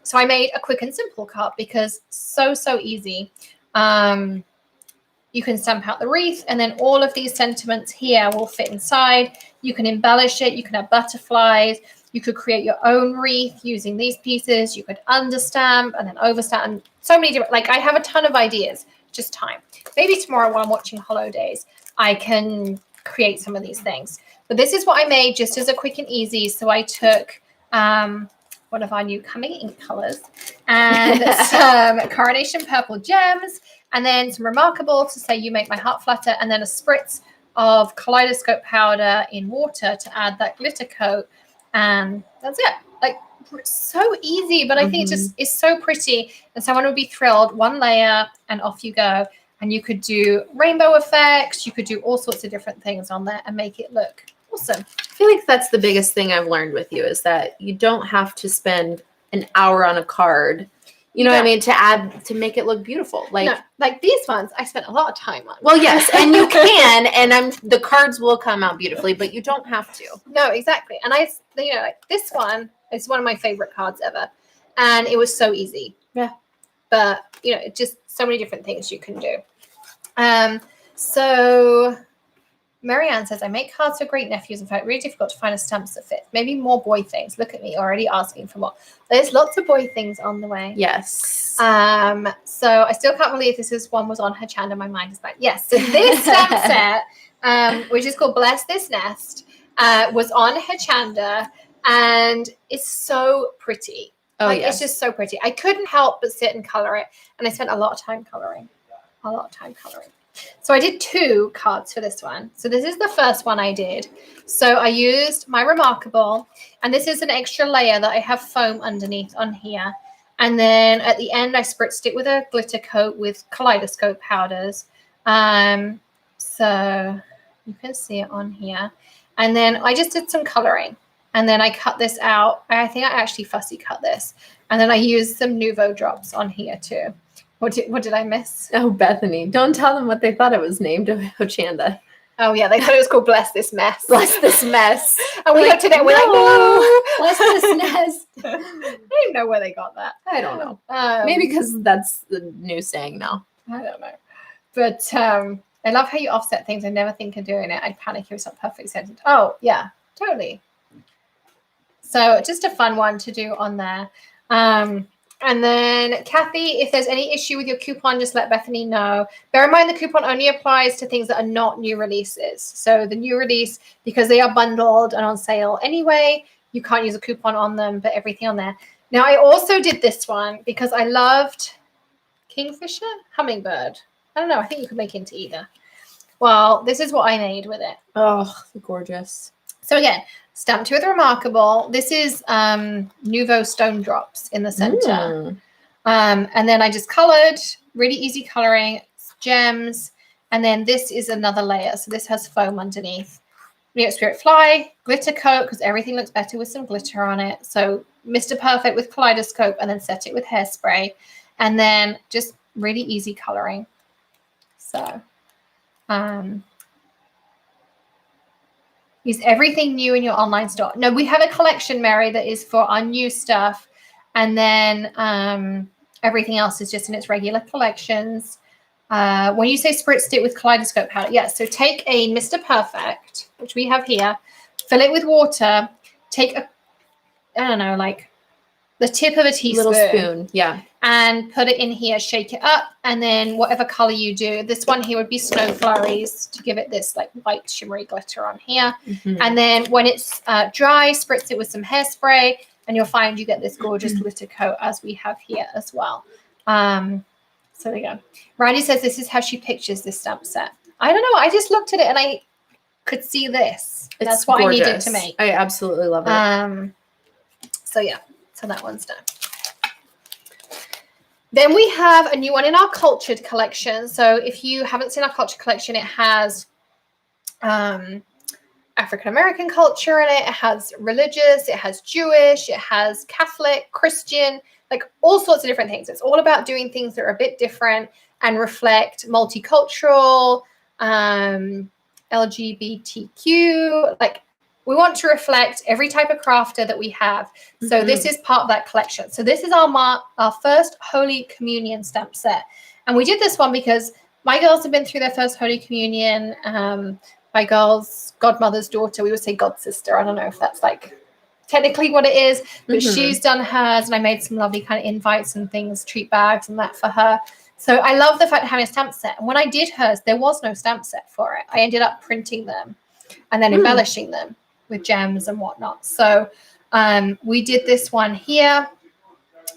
so I made a quick and simple card because so easy. You can stamp out the wreath and then all of these sentiments here will fit inside. You can embellish it. You can have butterflies. You could create your own wreath using these pieces. You could understamp and then overstamp and so many different, like I have a ton of ideas, just time. Maybe tomorrow while I'm watching Holidays, I can create some of these things. But this is what I made just as a quick and easy. So I took one of our new coming ink colors, and some Coronation Purple gems, and then some Remarkable to say you make my heart flutter, and then a spritz of Kaleidoscope powder in water to add that glitter coat, and that's it. Like, so easy, but I think it just is so pretty, and someone would be thrilled. One layer and off you go, and you could do rainbow effects, you could do all sorts of different things on there and make it look awesome. I feel like that's the biggest thing I've learned with you is that you don't have to spend an hour on a card, you know what I mean, to make it look beautiful. Like, no, like these ones I spent a lot of time on. Well, yes, and you can, and the cards will come out beautifully, but you don't have to. No, exactly. And like this one is one of my favorite cards ever, and it was so easy. Yeah. But just so many different things you can do. So Marianne says, I make cards for great nephews. In fact, really difficult to find a stamps that fit. Maybe more boy things. Look at me already asking for more. There's lots of boy things on the way. Yes. So I still can't believe one was on her channel. My mind is blank. Yes. So this stamp set, which is called Bless This Nest, was on Hachanda, and it's so pretty. Oh, yes. It's just so pretty. I couldn't help but sit and color it, and I spent a lot of time coloring. So I did 2 cards for this one. So this is the first one I did. So I used my Remarkable, and this is an extra layer that I have foam underneath on here. And then at the end, I spritzed it with a glitter coat with Kaleidoscope powders. So you can see it on here. And then I just did some coloring. And then I cut this out. I think I actually fussy cut this. And then I used some Nouveau drops on here too. What did I miss? Oh, Bethany. Don't tell them what they thought it was named, Hochanda. Oh, yeah. They thought it was called Bless This Mess. Bless This Mess. And we looked at it and we're like, no. Bless This Nest. I don't even know where they got that. I don't know. Maybe because that's the new saying now. I don't know. But I love how you offset things. I never think of doing it. I'd panic if it's not perfect sentence. Oh, yeah. Totally. So just a fun one to do on there. And then, Kathy, if there's any issue with your coupon, just let Bethany know. Bear in mind the coupon only applies to things that are not new releases. So the new release, because they are bundled and on sale anyway, you can't use a coupon on them, but everything on there. Now, I also did this one because I loved Kingfisher, Hummingbird. I don't know. I think you could make it into either. Well, this is what I made with it. Oh, gorgeous. So again, stamped with Remarkable. This is Nouveau Stone Drops in the center. And then I just colored, really easy coloring, gems. And then this is another layer. So this has foam underneath. New York Spirit Fly, glitter coat, because everything looks better with some glitter on it. So Mr. Perfect with Kaleidoscope, and then set it with hairspray. And then just really easy coloring. So, is everything new in your online store? No, we have a collection, Mary, that is for our new stuff. And then everything else is just in its regular collections. When you say spritzed it with Kaleidoscope powder, yes. So take a Mr. Perfect, which we have here, fill it with water, take a, I don't know, like the tip of a teaspoon. Little spoon, yeah. And put it in here, shake it up, and then whatever color you do. This one here would be Snow Flurries to give it this like white shimmery glitter on here. And then when it's dry, spritz it with some hairspray, and you'll find you get this gorgeous glitter coat as we have here as well. So there you go. Randy says this is how she pictures this stamp set. I don't know. I just looked at it and I could see this. That's what gorgeous. I needed to make. I absolutely love it. So yeah, so that one's done. Then we have a new one in our cultured collection. So if you haven't seen our cultured collection, it has African-American culture in it. It has religious, it has Jewish, it has Catholic, Christian, like all sorts of different things. It's all about doing things that are a bit different and reflect multicultural, LGBTQ, like we want to reflect every type of crafter that we have. So this is part of that collection. So this is our first Holy Communion stamp set. And we did this one because my girls have been through their first Holy Communion. My girl's godmother's daughter, we would say god sister. I don't know if that's like technically what it is, but she's done hers. And I made some lovely kind of invites and things, treat bags and that for her. So I love the fact of having a stamp set. And when I did hers, there was no stamp set for it. I ended up printing them and then embellishing them with gems and whatnot. So We did this one here,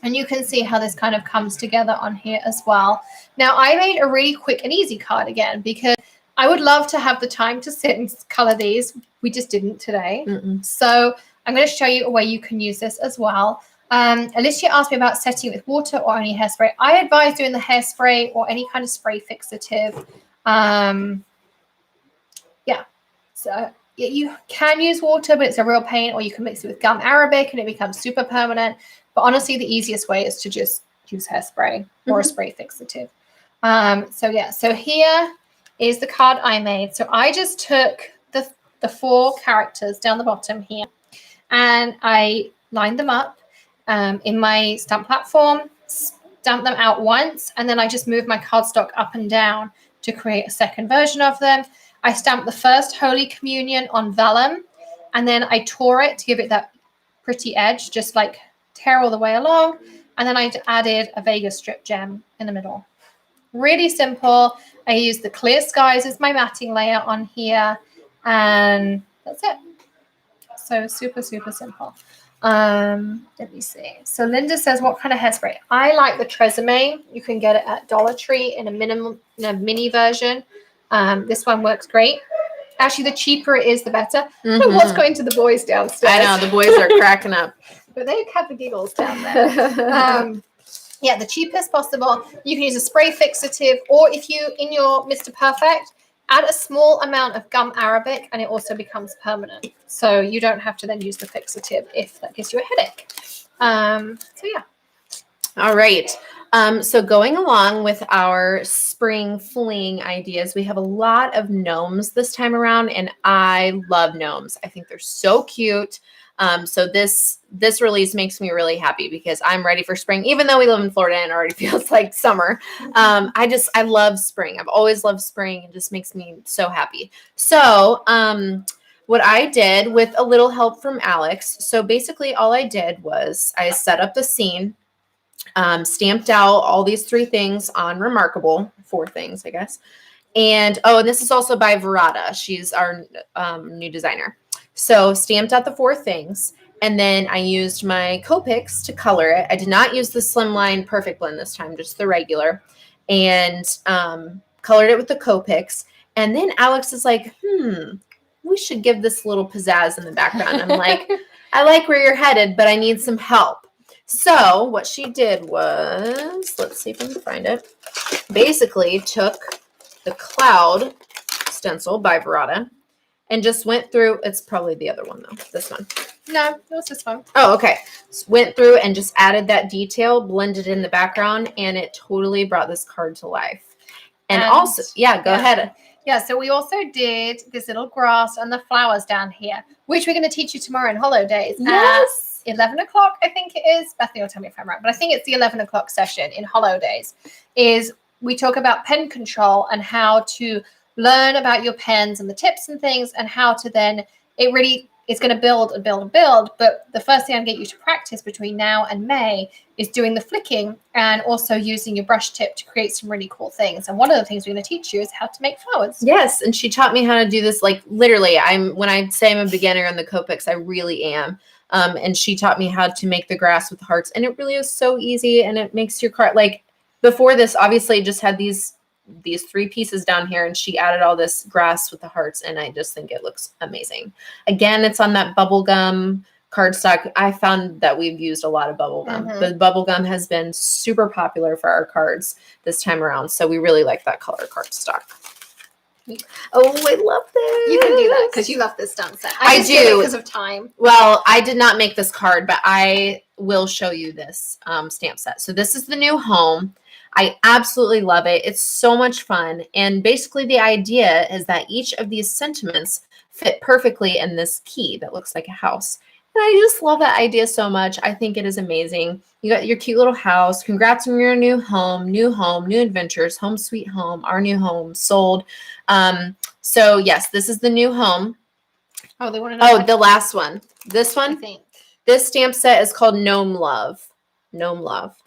and you can see how this kind of comes together on here as well. Now, I made a really quick and easy card again because I would love to have the time to sit and color these. We just didn't today. So I'm going to show you a way you can use this as well. Alicia asked me about setting it with water or only hairspray. I advise doing the hairspray or any kind of spray fixative. Yeah, so you can use water, but it's a real pain, or you can mix it with gum arabic and it becomes super permanent. But honestly, the easiest way is to just use hairspray or a spray fixative. So here is the card I made. So I just took the 4 characters down the bottom here, and I lined them up in my stamp platform, stamped them out once, and then I just moved my cardstock up and down to create a second version of them. I stamped the first Holy Communion on vellum, and then I tore it to give it that pretty edge, just like tear all the way along. And then I added a Vegas strip gem in the middle. Really simple. I used the Clear Skies as my matting layer on here, and that's it. So super, super simple. Let me see. So Linda says, what kind of hairspray? I like the Tresemme. You can get it at Dollar Tree in a mini version. This one works great. Actually, the cheaper it is, the better. What's going to the boys downstairs? I know, the boys are cracking up. But they have the giggles down there. Yeah, the cheapest possible. You can use a spray fixative, or if you, in your Mr. Perfect, add a small amount of gum arabic, and it also becomes permanent. So you don't have to then use the fixative if that gives you a headache. So yeah. All right. So going along with our spring fling ideas, we have a lot of gnomes this time around, and I love gnomes. I think they're so cute. So this release makes me really happy because I'm ready for spring, even though we live in Florida and it already feels like summer. I love spring. I've always loved spring. It just makes me so happy. So, what I did with a little help from Alex. So basically all I did was I set up the scene, stamped out all these 3 things on Remarkable, 4 things, I guess. And this is also by Verada. She's our new designer. So stamped out the 4 things, and then I used my Copics to color it. I did not use the Slimline Perfect Blend this time, just the regular, and colored it with the Copics. And then Alex is like, we should give this a little pizzazz in the background. I'm like, I like where you're headed, but I need some help. So what she did was, let's see if I can find it, basically took the Cloud stencil by Verada and just went through, it's probably the other one though, this one. No, it was this one. Oh, okay. So went through and just added that detail, blended in the background, and it totally brought this card to life. And also, go ahead. Yeah, so we also did this little grass and the flowers down here, which we're going to teach you tomorrow in Holidays. Yes. At 11 o'clock, I think it is. Bethany will tell me if I'm right, but I think it's the 11 o'clock session in Holidays. Is we talk about pen control and how to learn about your pens and the tips and things, and how to then, it's going to build and build and build. But the first thing I'm going to get you to practice between now and May is doing the flicking and also using your brush tip to create some really cool things. And one of the things we're going to teach you is how to make flowers. Yes, and she taught me how to do this, like literally. When I say I'm a beginner in the Copics, I really am. And she taught me how to make the grass with hearts, and it really is so easy, and it makes your card, like before this, obviously just had these 3 pieces down here, and she added all this grass with the hearts, and I just think it looks amazing. Again, it's on that bubblegum cardstock. I found that we've used a lot of bubblegum. The bubblegum has been super popular for our cards this time around, so we really like that color cardstock. Oh, I love this. You can do that because you love this stamp set. I do because of time. Well, I did not make this card, but I will show you this stamp set. So this is the new home. I absolutely love it. It's so much fun. And basically the idea is that each of these sentiments fit perfectly in this key that looks like a house. And I just love that idea so much. I think it is amazing. You got your cute little house. Congrats on your new home, new adventures, home sweet home, our new home sold. So yes, this is the new home. Oh, they want to know. Oh, the last one. This one? I think. This stamp set is called Gnome Love. Gnome Love.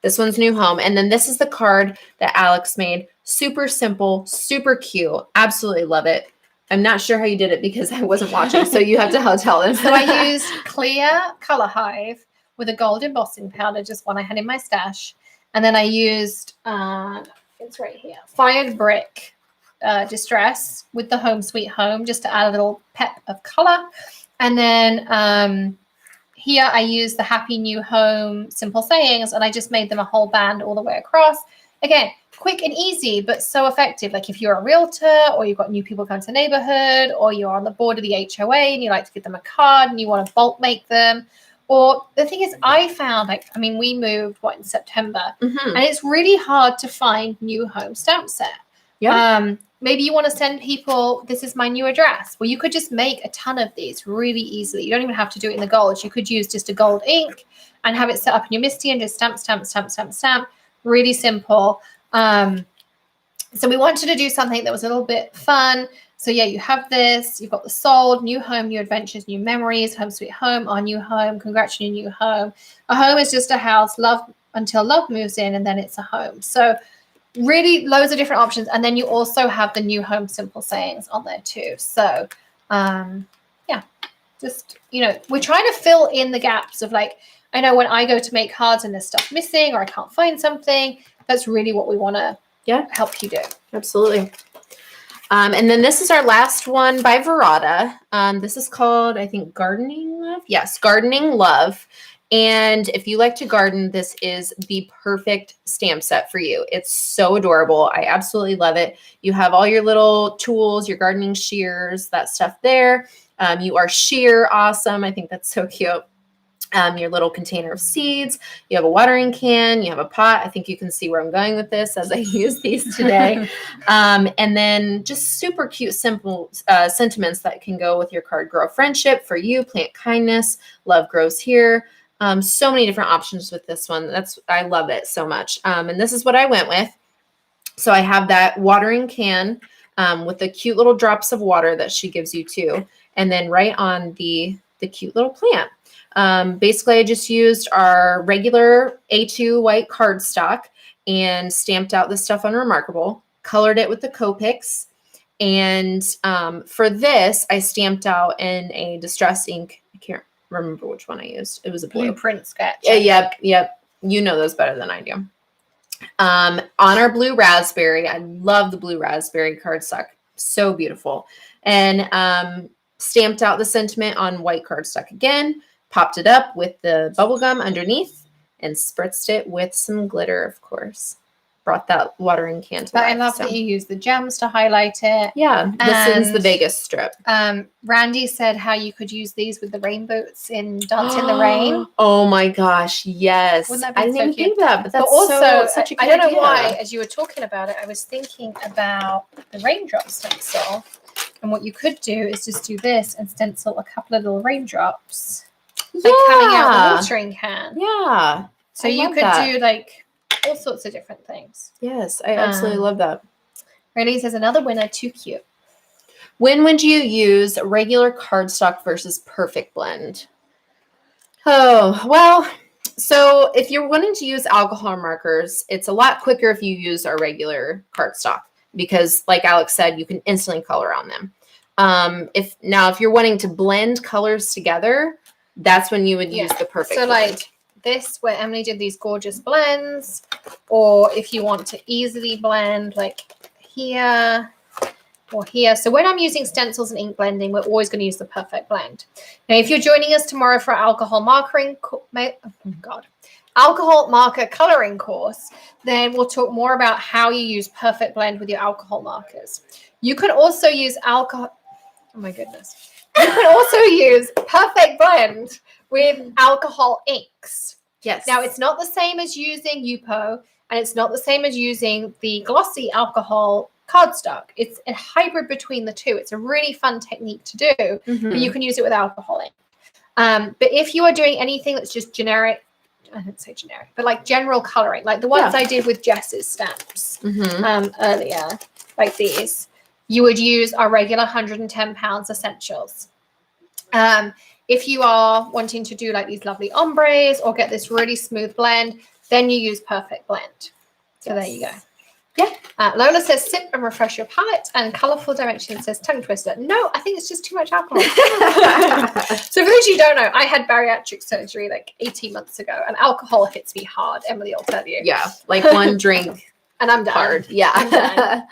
This one's new home. And then this is the card that Alex made. Super simple, super cute. Absolutely love it. I'm not sure how you did it because I wasn't watching. So you have to tell them. So I used clear Color Hive with a gold embossing powder, just one I had in my stash. And then I used, it's right here, Fired Brick Distress with the Home Sweet Home, just to add a little pep of color. And then here I used the Happy New Home Simple Sayings, and I just made them a whole band all the way across. Again, quick and easy, but so effective. Like if you're a realtor or you've got new people coming to the neighborhood, or you're on the board of the HOA and you like to give them a card and you want to bulk make them. Or the thing is, I found, we moved, in September, and it's really hard to find new home stamp set. Yeah. Maybe you want to send people, this is my new address. Well, you could just make a ton of these really easily. You don't even have to do it in the gold. You could use just a gold ink and have it set up in your Misty and just stamp. Really simple. So we wanted to do something that was a little bit fun. So yeah, you have this, you've got the sold, new home, new adventures, new memories, home sweet home, our new home, congrats on your new home. A home is just a house, love until love moves in, and then it's a home. So really loads of different options. And then you also have the new home simple sayings on there too. So yeah, just, we're trying to fill in the gaps of I know when I go to make cards and there's stuff missing or I can't find something, that's really what we want to help you do. Absolutely. And then this is our last one by Verada. This is called, I think, Gardening Love. Yes, Gardening Love. And if you like to garden, this is the perfect stamp set for you. It's so adorable. I absolutely love it. You have all your little tools, your gardening shears, that stuff there. You are sheer awesome. I think that's so cute. Your little container of seeds, you have a watering can, you have a pot. I think you can see where I'm going with this as I use these today. And then just super cute, simple sentiments that can go with your card. Grow friendship for you, plant kindness, love grows here. So many different options with this one. I love it so much. And this is what I went with. So I have that watering can with the cute little drops of water that she gives you too. And then right on the cute little plant. Basically, I just used our regular A2 white cardstock and stamped out the stuff on Remarkable, colored it with the Copics. And for this, I stamped out in a distress ink. I can't remember which one I used. It was a blue. Blueprint sketch. Yep. You know those better than I do. On our blue raspberry, I love the blue raspberry cardstock. So beautiful. And stamped out the sentiment on white cardstock again. Popped it up with the bubble gum underneath and spritzed it with some glitter, of course. Brought that watering can to life. I love that you use the gems to highlight it. Yeah, this is the Vegas strip. Randy said how you could use these with the rain boots in Dance in the Rain. Oh my gosh, yes. Wouldn't that be I didn't so even cute? think that, but that's also, such a good I don't know idea. why, as you were talking about it, I was thinking about the raindrop stencil. And what you could do is just do this and stencil a couple of little raindrops. Coming out of the watering can. Yeah. So you could do all sorts of different things. Yes, I absolutely love that. Rayleigh says another winner, too cute. When would you use regular cardstock versus perfect blend? Oh, well, so if you're wanting to use alcohol markers, it's a lot quicker if you use our regular cardstock because, like Alex said, you can instantly color on them. If you're wanting to blend colors together, that's when you would use the perfect blend. This, where Emily did these gorgeous blends, or if you want to easily blend here or here. So when I'm using stencils and ink blending, we're always going to use the perfect blend. Now, if you're joining us tomorrow for our alcohol marker coloring course, then we'll talk more about how you use perfect blend with your alcohol markers. You can also use alcohol. Oh my goodness. You can also use perfect blend with alcohol inks. Yes. Now, it's not the same as using Yupo, and it's not the same as using the glossy alcohol cardstock. It's a hybrid between the two. It's a really fun technique to do, but you can use it with alcohol ink. But if you are doing anything that's just generic, I didn't say generic, but general coloring, like the ones I did with Jess's stamps earlier, like these, you would use our regular 110 pounds essentials. If you are wanting to do these lovely ombres or get this really smooth blend, then you use perfect blend. So there you go. Yeah. Lola says sip and refresh your palate, and Colourful Dimension says tongue twister. No, I think it's just too much alcohol. So for those of you who don't know, I had bariatric surgery like 18 months ago, and alcohol hits me hard. Emily will tell you. Yeah, like one drink and I'm done. Hard. Yeah. I'm done.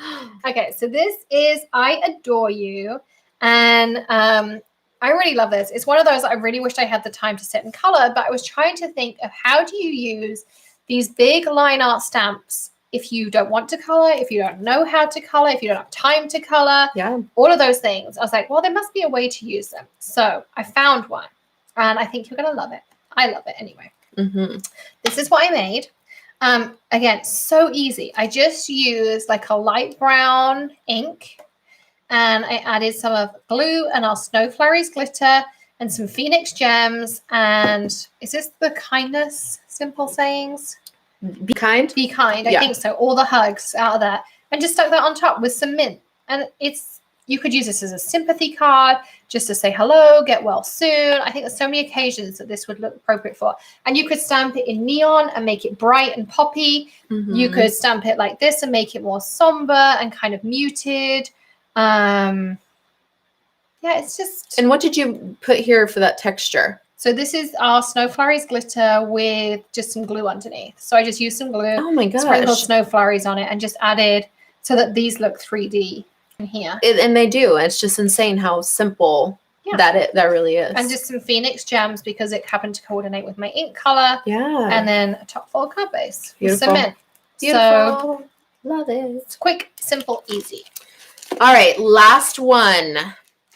Okay, so this is I Adore You, and I really love this. It's one of those I really wished I had the time to sit and color, but I was trying to think of how do you use these big line art stamps if you don't want to color, if you don't know how to color, if you don't have time to color, all of those things. I was like, well, there must be a way to use them. So I found one, and I think you're going to love it. I love it anyway. Mm-hmm. This is what I made. Again, so easy. I just used like a light brown ink, and I added some of glue and our Snow Flurries glitter and some Phoenix gems. And is this the kindness simple sayings? Be kind. Be kind. I think so. All the hugs out of that, and just stuck that on top with some mint. And you could use this as a sympathy card, just to say hello, get well soon. I think there's so many occasions that this would look appropriate for. And you could stamp it in neon and make it bright and poppy. Mm-hmm. You could stamp it like this and make it more somber and kind of muted. Yeah, it's just. And what did you put here for that texture? So this is our Snow Flurries glitter with just some glue underneath. So I just used some glue. Oh my gosh. Sprinkled Snow Flurries on it and just added so that these look 3D in here. And they do. It's just insane how simple that really is. And just some Phoenix gems because it happened to coordinate with my ink color. Yeah. And then a top fold card base with Beautiful. cement. Beautiful. So love it. it's quick, simple, easy. All right, last one.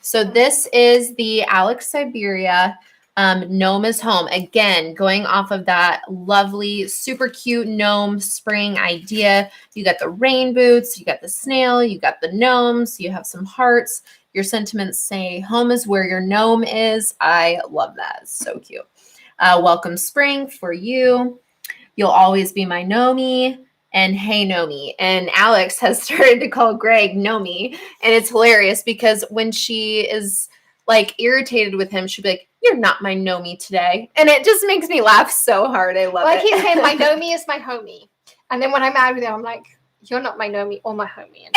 So this is the Alex Siberia Gnome is Home. Again, going off of that lovely, super cute gnome spring idea. You got the rain boots, you got the snail, you got the gnomes, you have some hearts. Your sentiments say home is where your gnome is. I love that. It's so cute. Welcome spring for you. You'll always be my Gnomie. And hey, Gnomie. And Alex has started to call Greg Gnomie. And it's hilarious because when she is like irritated with him, she'll be like, you're not my Gnomie today. And it just makes me laugh so hard. I love it. I keep saying my Gnomie is my homie. And then when I'm mad with him, I'm like, you're not my Gnomie or my homie.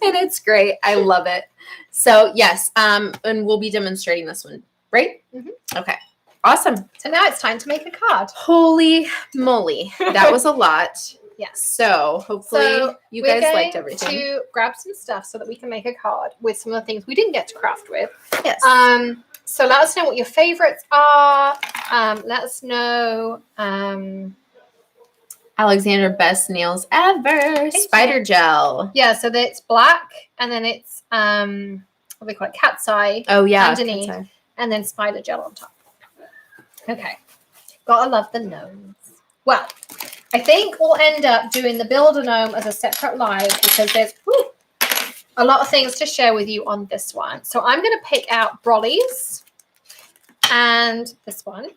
And it's great. I love it. So yes, and we'll be demonstrating this one, right? Mm-hmm. Okay. Awesome. So now it's time to make a card. Holy moly. That was a lot. Yes. So hopefully you guys liked everything. We're going to grab some stuff so that we can make a card with some of the things we didn't get to craft with. Yes. So let us know what your favorites are. Let us know. Alexander, best nails ever. Spider gel. Yeah, so it's black and then it's what do they call it? Cat's eye. Oh yeah. Underneath. And then spider gel on top. Okay. Gotta love the gnomes. Well, I think we'll end up doing the Build a Gnome as a separate live because there's a lot of things to share with you on this one. So I'm going to pick out Brolly's and this one.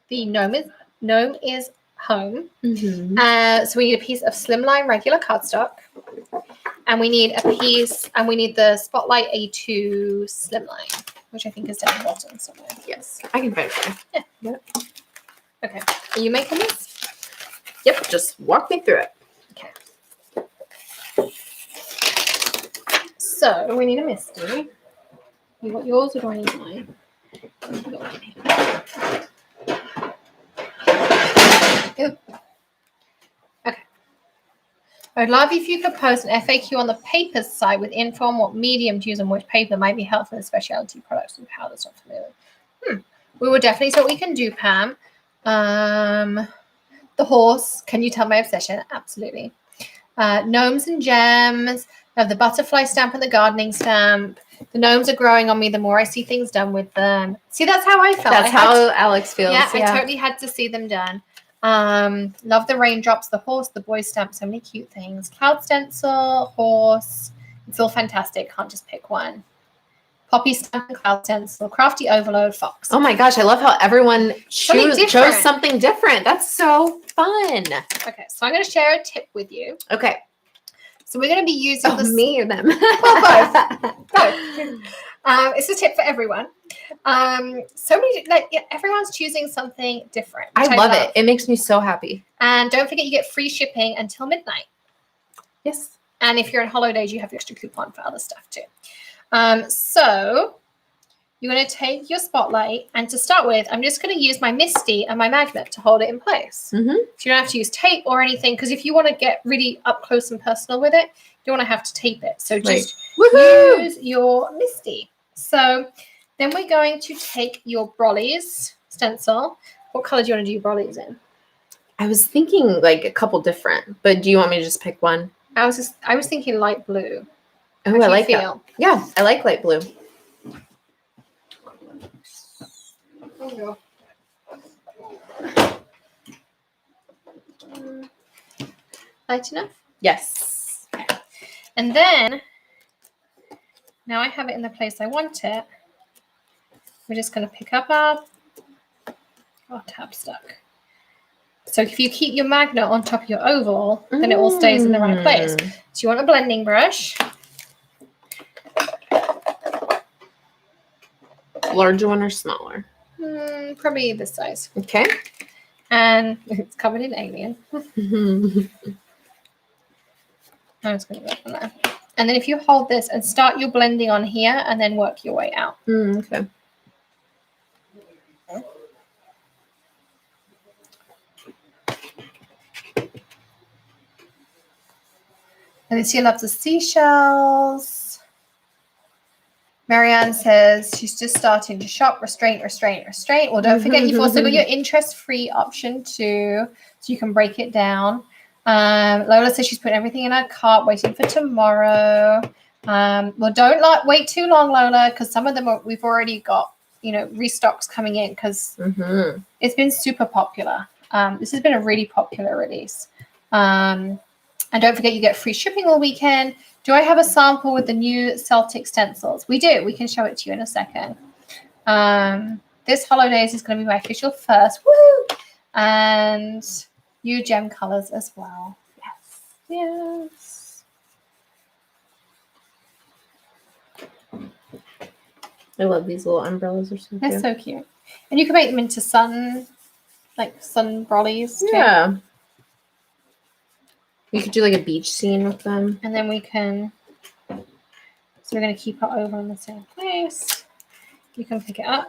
The Gnome is Home. Mm-hmm. So we need a piece of slimline regular cardstock. And we need a piece, and we need the Spotlight A2 slimline, which I think is down the bottom somewhere. Yes, I can find it. Yeah. Yep. Okay. Are you making this? Yep. Just walk me through it. Okay. So we need a Misty. You want yours or do I need mine? Ew. Okay. I'd love if you could post an FAQ on the papers side with info on what medium to use and which paper might be helpful in specialty products and powders not familiar. We will definitely see what we can do, Pam. The horse. Can you tell my obsession? Absolutely. Gnomes and gems. I have the butterfly stamp and the gardening stamp. The gnomes are growing on me the more I see things done with them. See, that's how I felt. That's how Alex feels. Yeah, I totally had to see them done. Love the raindrops, the horse, the boy stamp, so many cute things. Cloud stencil, horse. It's all fantastic. Can't just pick one. Poppy stamp and cloud stencil, crafty overload, fox. Oh my gosh, I love how everyone chose something different. That's so fun. Okay, so I'm going to share a tip with you. Okay. So we're going to be using me or them? Well, both. It's a tip for everyone. So many, everyone's choosing something different. I love it. It makes me so happy. And don't forget, you get free shipping until midnight. Yes. And if you're in holidays, you have your extra coupon for other stuff too. So you're going to take your spotlight, and to start with, I'm just going to use my Misty and my magnet to hold it in place. Mm-hmm. So you don't have to use tape or anything, because if you want to get really up close and personal with it, you don't want to have to tape it. So just use your Misty. So then we're going to take your Brolly's stencil. What color do you want to do your Brolly's in? I was thinking like a couple different, but do you want me to just pick one? I was thinking light blue. Oh, I like that. Yeah, I like light blue. Oh, light enough? Yes. Okay. And then, now I have it in the place I want it. We're just going to pick up our tab stuck. So if you keep your magnet on top of your oval, then it all stays in the right place. So you want a blending brush. Larger one or smaller? Probably this size. Okay. And it's covered in alien. I'm just going to go from there. And then if you hold this and start your blending on here and then work your way out. Okay. And then she loves the seashells. Marianne says she's just starting to shop. Restraint, restraint, restraint. Well, don't forget you've also got your interest-free option too, so you can break it down. Lola says she's putting everything in her cart, waiting for tomorrow. Well, don't wait too long, Lola, because some of them we've already got, restocks coming in, because it's been super popular. This has been a really popular release. And don't forget you get free shipping all weekend. Do I have a sample with the new Celtic stencils? We do. We can show it to you in a second. This holidays is going to be my official first. Woo! And new gem colors as well. Yes. Yes. I love these little umbrellas. They're so cute. They're so cute. And you can make them into sun brollies too. Yeah. You could do like a beach scene with them. And then we can, so we're going to keep it over in the same place. You can pick it up.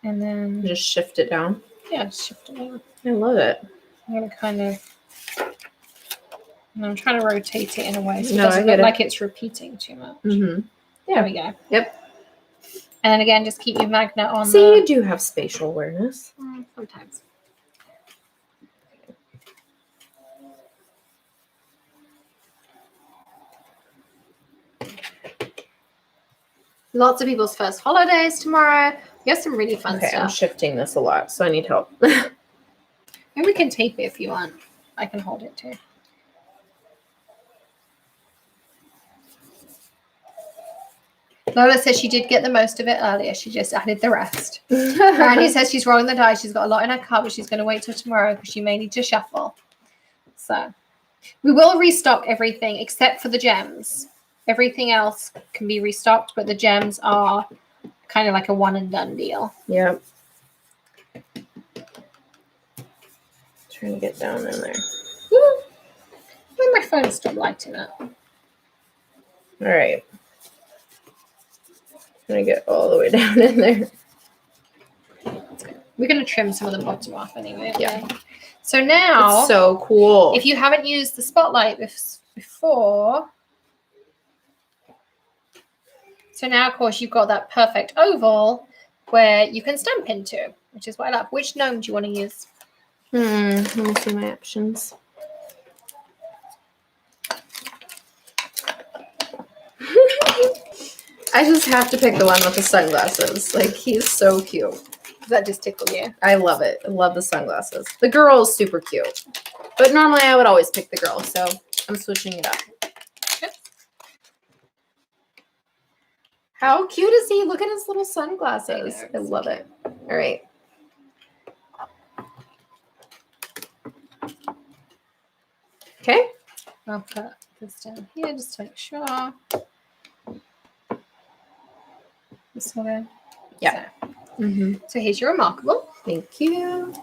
And then just shift it down. Yeah, just shift it down. I love it. I'm going to kind of, and I'm trying to rotate it in a way so it doesn't look like it's repeating too much. Yeah. There we go. Yep. And then again, just keep your magnet on. See, you do have spatial awareness. Sometimes. Lots of people's first holidays tomorrow. We have some really fun stuff. I'm shifting this a lot, so I need help. And we can tape it if you want. I can hold it too. Lola says she did get the most of it earlier. She just added the rest. Brandy says she's rolling the dice. She's got a lot in her cart, but she's going to wait till tomorrow because she may need to shuffle. So we will restock everything except for the gems. Everything else can be restocked, but the gems are kind of like a one and done deal. Yep. Trying to get down in there. My phone's still lighting up. All right. I'm going to get all the way down in there. We're going to trim some of the bottom off anyway. Yeah. So now. It's so cool. If you haven't used the spotlight before. So now, of course, you've got that perfect oval where you can stamp into, which is what I love. Which gnome do you want to use? Let me see my options. I just have to pick the one with the sunglasses. Like, he's so cute. Does that just tickle you? I love it. I love the sunglasses. The girl is super cute. But normally I would always pick the girl, so I'm switching it up. How cute is he? Look at his little sunglasses. I love it. All right. Okay. I'll put this down here just to make sure. This one. Yeah. So here's your remarkable. Thank you.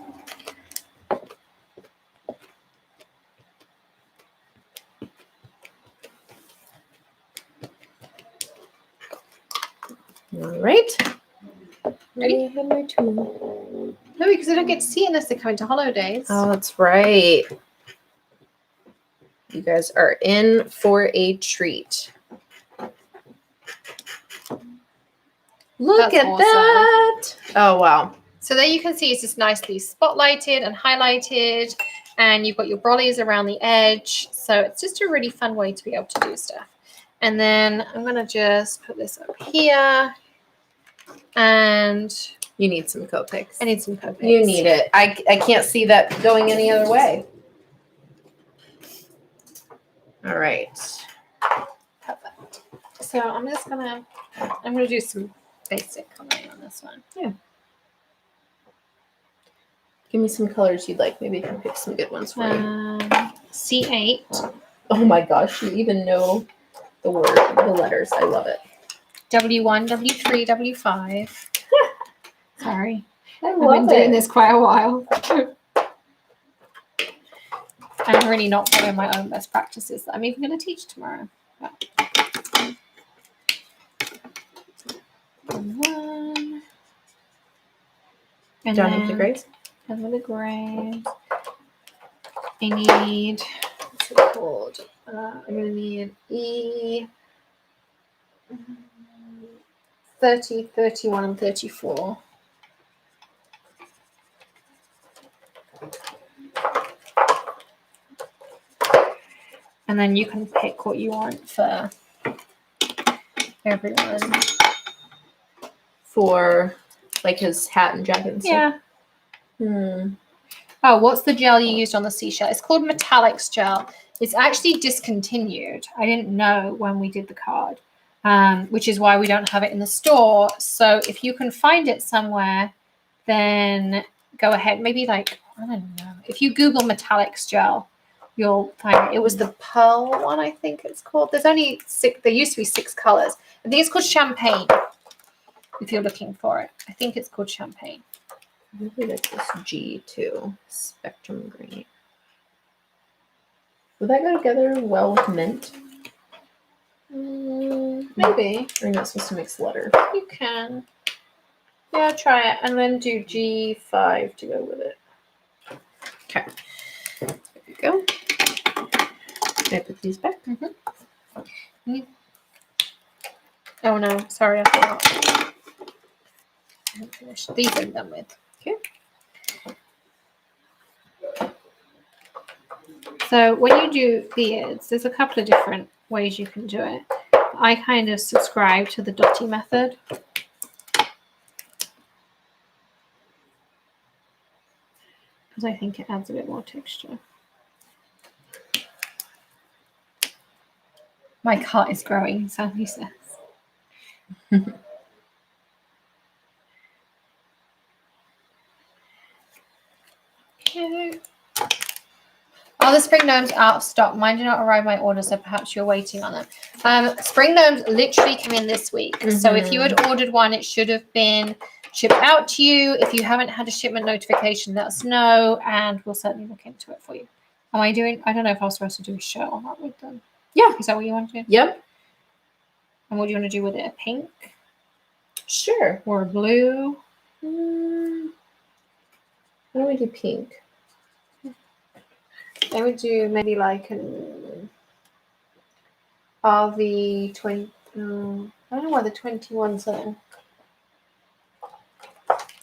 All right. Ready? I have my tool. No, because I don't get to see it unless they come into holidays. Oh, that's right. You guys are in for a treat. Look That's at awesome. that. Oh, wow. So there you can see it's just nicely spotlighted and highlighted, and you've got your brollies around the edge. So it's just a really fun way to be able to do stuff. And then I'm going to just put this up here, and You need some Copics. I need some Copics. You need it. I can't see that going any other way. All right. Perfect. So I'm gonna do some basic coloring on this one. Yeah. Give me some colors you'd like. Maybe I can pick some good ones for you. C8. Oh my gosh, you even know the letters. I love it. W1, W3, W5. Sorry. I I've love been doing it. this quite a while. I'm really not following my own best practices that I'm even going to teach tomorrow. But. One. And Done with the grays? Done with the grays. I need, what's it called? I'm going to need E 30, 31, and 34. And then you can pick what you want for everyone. For like his hat and jacket and stuff? Yeah. Oh, what's the gel you used on the seashell? It's called Metallics gel. It's actually discontinued. I didn't know when we did the card, which is why we don't have it in the store. So if you can find it somewhere, then go ahead. Maybe like, I don't know. If you Google Metallics gel, you'll find it. It was the pearl one, I think it's called. There's only 6. There used to be 6 colors. I think it's called champagne. If you're looking for it, I think it's called champagne. Maybe that's this G2 spectrum green. Would that go together well with mint? Maybe. Or you're not supposed to mix letter? You can. Yeah, try it. And then do G5 to go with it. Okay. There you go. Can I put these back? Oh no, sorry, I forgot. I haven't finished. These I'm done with. Okay. So when you do beards, there's a couple of different ways you can do it. I kind of subscribe to the dotty method. Because I think it adds a bit more texture. My cat is growing, Sally says. Okay. Are the spring gnomes out of stock? Mine did not arrive by order, so perhaps you're waiting on them. Spring gnomes literally come in this week. So if you had ordered one, it should have been shipped out to you. If you haven't had a shipment notification, let us know, and we'll certainly look into it for you. I don't know if I was supposed to do a show or not with them. Yeah. Is that what you want to do? Yep. And what do you want to do with it? A pink? Sure. Or a blue? Why don't we do pink? I would do maybe like an RV20. I don't know why the 21's there.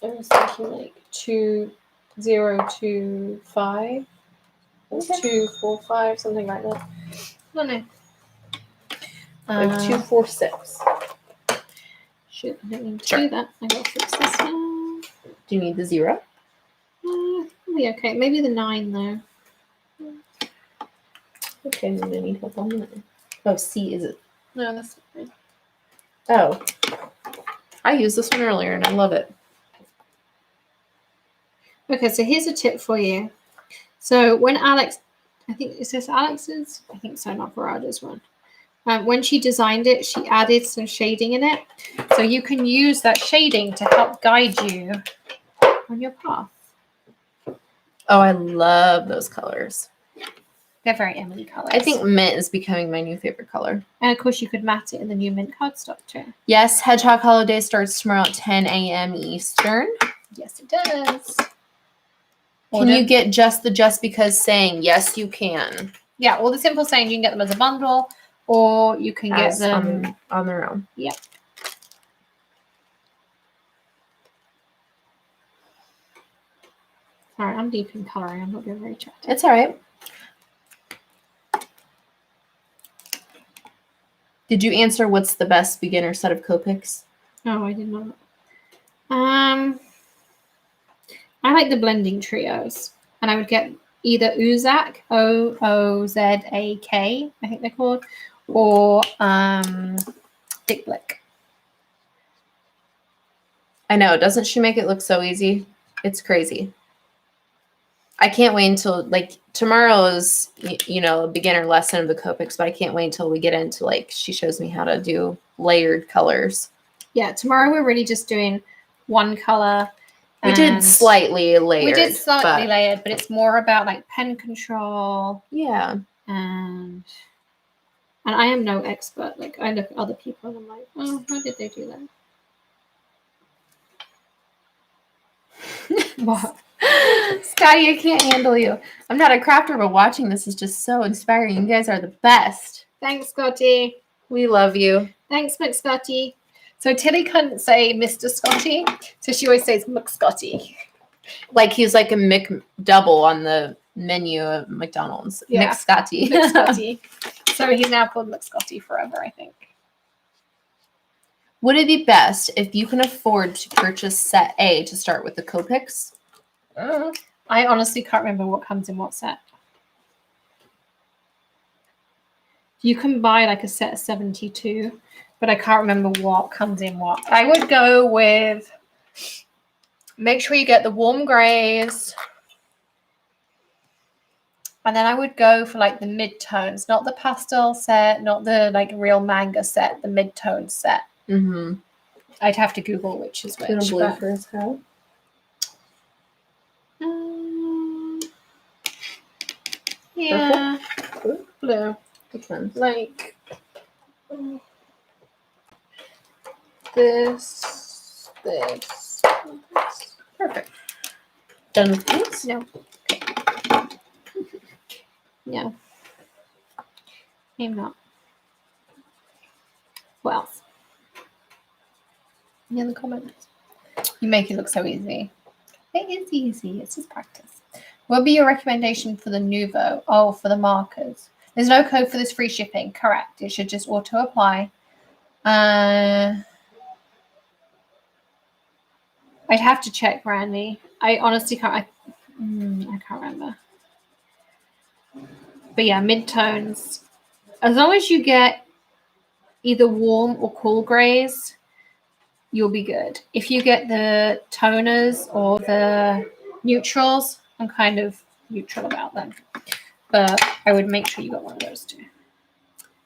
I was thinking like 2025, or 245, something like that. I don't know. Like 246. Shit, I don't need to Sure. do that. I gotta fix this now. Do you need the 0? Probably okay. Maybe the 9 though. Okay, I'm gonna need help on the 9. Oh, C is it? No, that's fine. Oh. I used this one earlier and I love it. Okay, so here's a tip for you. So when Alex, I think, is this Alex's? I think so, not Verada's one. When she designed it, she added some shading in it. So you can use that shading to help guide you on your path. Oh, I love those colors. They're very Emily colors. I think mint is becoming my new favorite color. And of course, you could matte it in the new mint cardstock too. Yes, Hedgehog Holiday starts tomorrow at 10 a.m. Eastern. Yes, it does. Can you get just because saying? Yes, you can. Yeah, or the simple saying, you can get them as a bundle, or you can get them on their own. Yep. Sorry, I'm deep in coloring. I'm not being very chatty. It's all right. Did you answer what's the best beginner set of Copics? No, I did not. I like the blending trios, and I would get either Oozak, Oozak, I think they're called, or Dick Blick. I know. Doesn't she make it look so easy? It's crazy. I can't wait until, like, tomorrow is, you know, a beginner lesson of the Copics, but I can't wait until we get into, like, she shows me how to do layered colors. Yeah, tomorrow we're really just doing one color. We did slightly layered. We did slightly layered, but it's more about, like, pen control. Yeah. And I am no expert. Like, I look at other people and I'm like, oh, how did they do that? What? Scotty, I can't handle you. I'm not a crafter, but watching this is just so inspiring. You guys are the best. Thanks, Scotty. We love you. Thanks, McScotty. So Tilly couldn't say Mr. Scotty, so she always says McScotty. Like he's like a McDouble on the menu at McDonald's. Yeah. McScotty. McScotty. So he's now called McScotty forever, I think. Would it be best if you can afford to purchase set A to start with the Copics? I honestly can't remember what comes in what set. You can buy like a set of 72, but I can't remember what comes in what. I would go with, make sure you get the warm grays. And then I would go for like the mid-tones, not the pastel set, not the like real manga set, the mid-tone set. Mm-hmm. I'd have to Google which is which. Blue for his hat. Yeah. Blue. Which one? Like this. Perfect. Done with these? No. No. I'm not. What else? In the comments. You make it look so easy. It is easy. It's just practice. What would be your recommendation for the Nuvo? Oh, for the markers. There's no code for this free shipping. Correct. It should just auto apply. I'd have to check, Randy. I honestly can't. I can't remember. But yeah, mid-tones. As long as you get either warm or cool grays, you'll be good. If you get the toners or the neutrals, I'm kind of neutral about them. But I would make sure you got one of those too.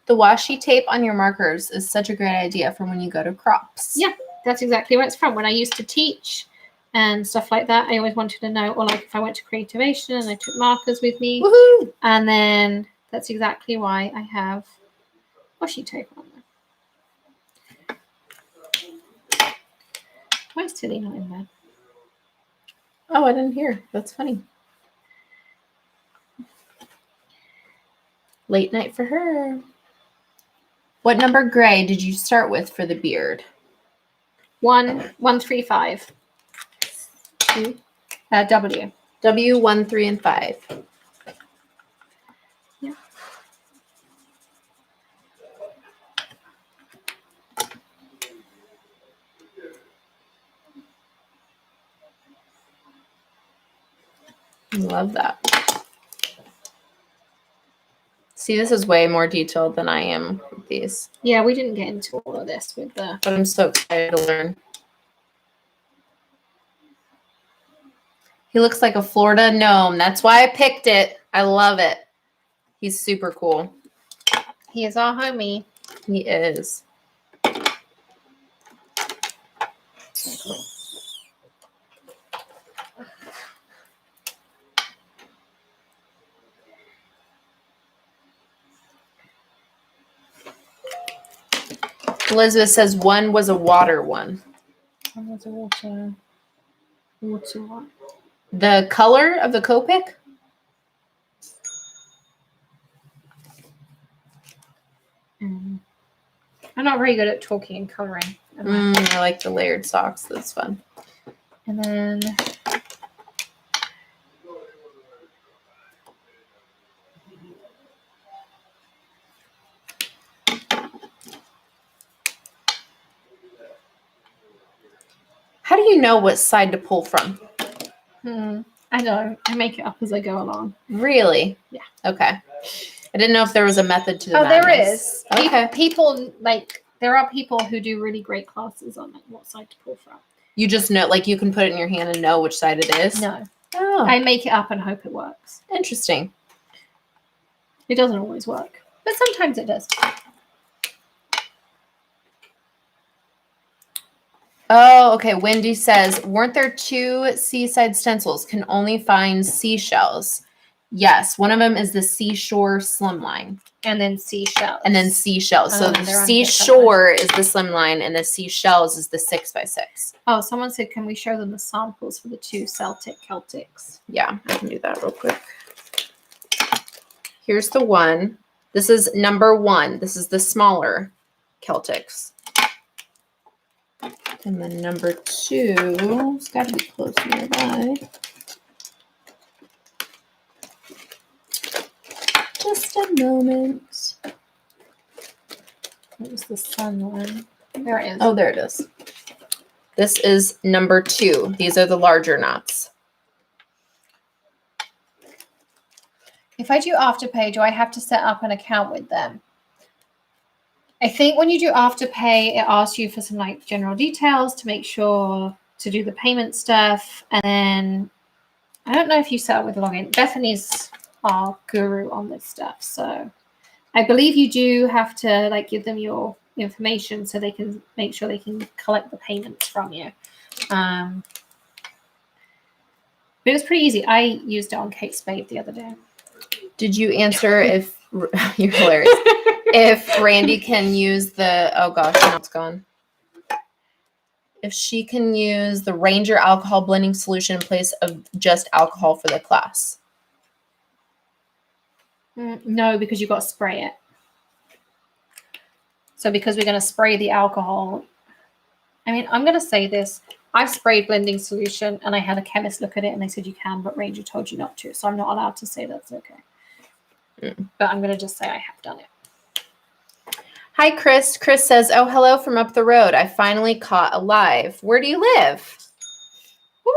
The washi tape on your markers is such a great idea for when you go to crops. Yeah, that's exactly where it's from. When I used to teach and stuff like that, I always wanted to know, or like if I went to Creativation and I took markers with me. Woohoo! And then that's exactly why I have washi tape on them. Why is Tilly not in bed? Oh, I didn't hear. That's funny. Late night for her. What number gray did you start with for the beard? 135. W. W 1, 3, and 5. Yeah. Love that. See, this is way more detailed than I am with these. Yeah, we didn't get into all of this with the... But I'm so excited to learn. He looks like a Florida gnome. That's why I picked it. I love it. He's super cool. He is our homie. He is. Elizabeth says one was a water one. One was a water one. The color of the Copic? I'm not very good at talking and coloring. I like the layered socks. That's fun. And then how do you know what side to pull from? I know. I make it up as I go along. Really? Yeah. Okay. I didn't know if there was a method to the there madness. is. Okay. People there are people who do really great classes on what side to pull from. You just know, like you can put it in your hand and know which side it is? No. Oh. I make it up and hope it works. Interesting. It doesn't always work, but sometimes it does. Oh, okay. Wendy says, weren't there 2 seaside stencils? Can only find seashells. Yes, one of them is the Seashore slimline. And then Seashells. And then Seashells. So the they're on Seashore is the slimline and the Seashells is the 6x6. Oh, someone said, can we show them the samples for the 2 Celtics? Yeah, I can do that real quick. Here's the one. This is number 1. This is the smaller Celtics. And then number 2, it's got to be close nearby. Just a moment. What was the sun one? There it is. Oh, there it is. This is number 2. These are the larger knots. If I do Afterpay, do I have to set up an account with them? I think when you do Afterpay, it asks you for some like general details to make sure to do the payment stuff. And then I don't know if you set up with login. Bethany's our guru on this stuff. So I believe you do have to like give them your information so they can make sure they can collect the payments from you. But it was pretty easy. I used it on Kate Spade the other day. Did you answer if you're hilarious? If Randy can use the oh gosh, now it's gone. If she can use the Ranger alcohol blending solution in place of just alcohol for the class. No, because you've got to spray it. So because we're going to spray the alcohol, I mean, I'm going to say this. I've sprayed blending solution and I had a chemist look at it and they said you can, but Ranger told you not to. So I'm not allowed to say that's okay. But I'm going to just say I have done it. Hi, Chris. Chris says, oh, hello from up the road. I finally caught a live. Where do you live? Woo!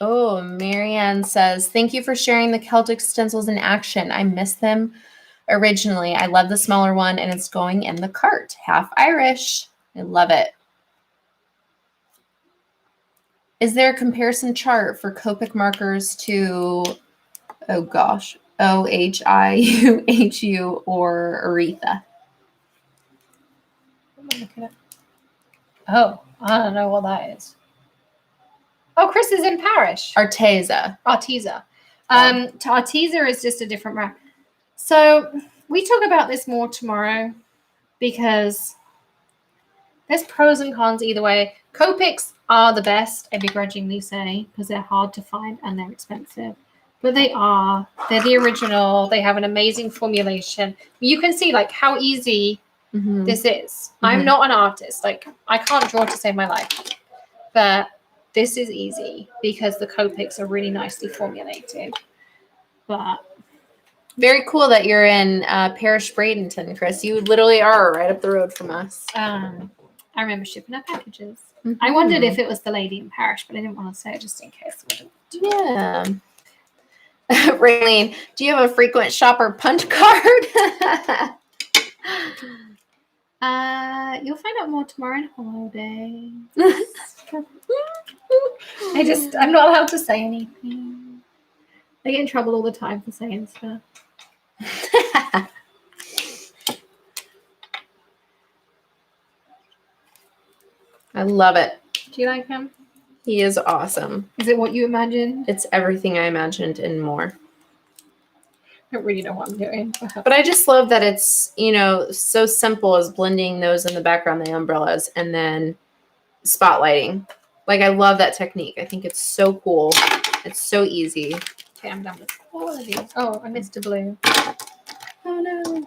Oh, Marianne says, thank you for sharing the Celtic stencils in action. I missed them originally. I love the smaller one, and it's going in the cart. Half Irish. I love it. Is there a comparison chart for Copic markers to, oh gosh, OHIUHU or Aretha? Oh, I don't know what that is. Oh, Chris is in Parish. Arteza. Arteza is just a different brand. So we talk about this more tomorrow because there's pros and cons either way. Copics are the best, I begrudgingly say, because they're hard to find and they're expensive. But they're the original. They have an amazing formulation. You can see like how easy this is. I'm not an artist. Like I can't draw to save my life. But this is easy because the Copics are really nicely formulated. But very cool that you're in Parish Bradenton, Chris. You literally are right up the road from us. I remember shipping our packages. I wondered if it was the lady in Parish, but I didn't want to say it just in case. Yeah. Raylene, do you have a frequent shopper punch card? You'll find out more tomorrow in holiday. I'm not allowed to say anything. I get in trouble all the time for saying stuff. I love it. Do you like him? He is awesome. Is it what you imagined? It's everything I imagined and more. I don't really know what I'm doing. But I just love that it's, you know, so simple as blending those in the background, the umbrellas, and then spotlighting. Like, I love that technique. I think it's so cool. It's so easy. Okay, I'm done with all of these. Oh, I missed a blue. Oh, no.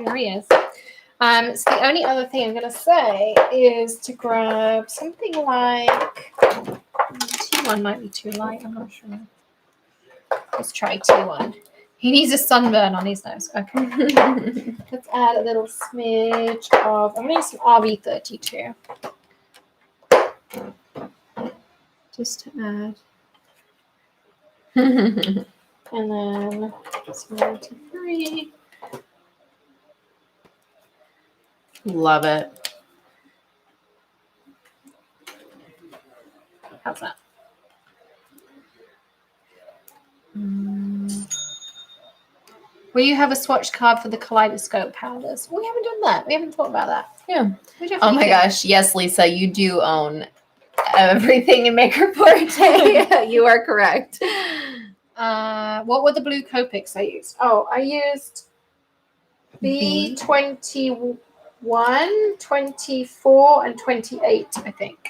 There he is. So the only other thing I'm going to say is to grab something like T1 might be too light. I'm not sure. Let's try T1. He needs a sunburn on his nose. Okay. Let's add a little smidge of. I'm going to use some RB32. Just to add. And then some 93. Love it. How's that? Will you have a swatch card for the kaleidoscope powders? We haven't done that. We haven't thought about that. Yeah. Oh my gosh. Yes, Lisa, you do own everything in Maker Forte. You are correct. What were the blue Copics I used? Oh, I used B21, 24, and 28, I think.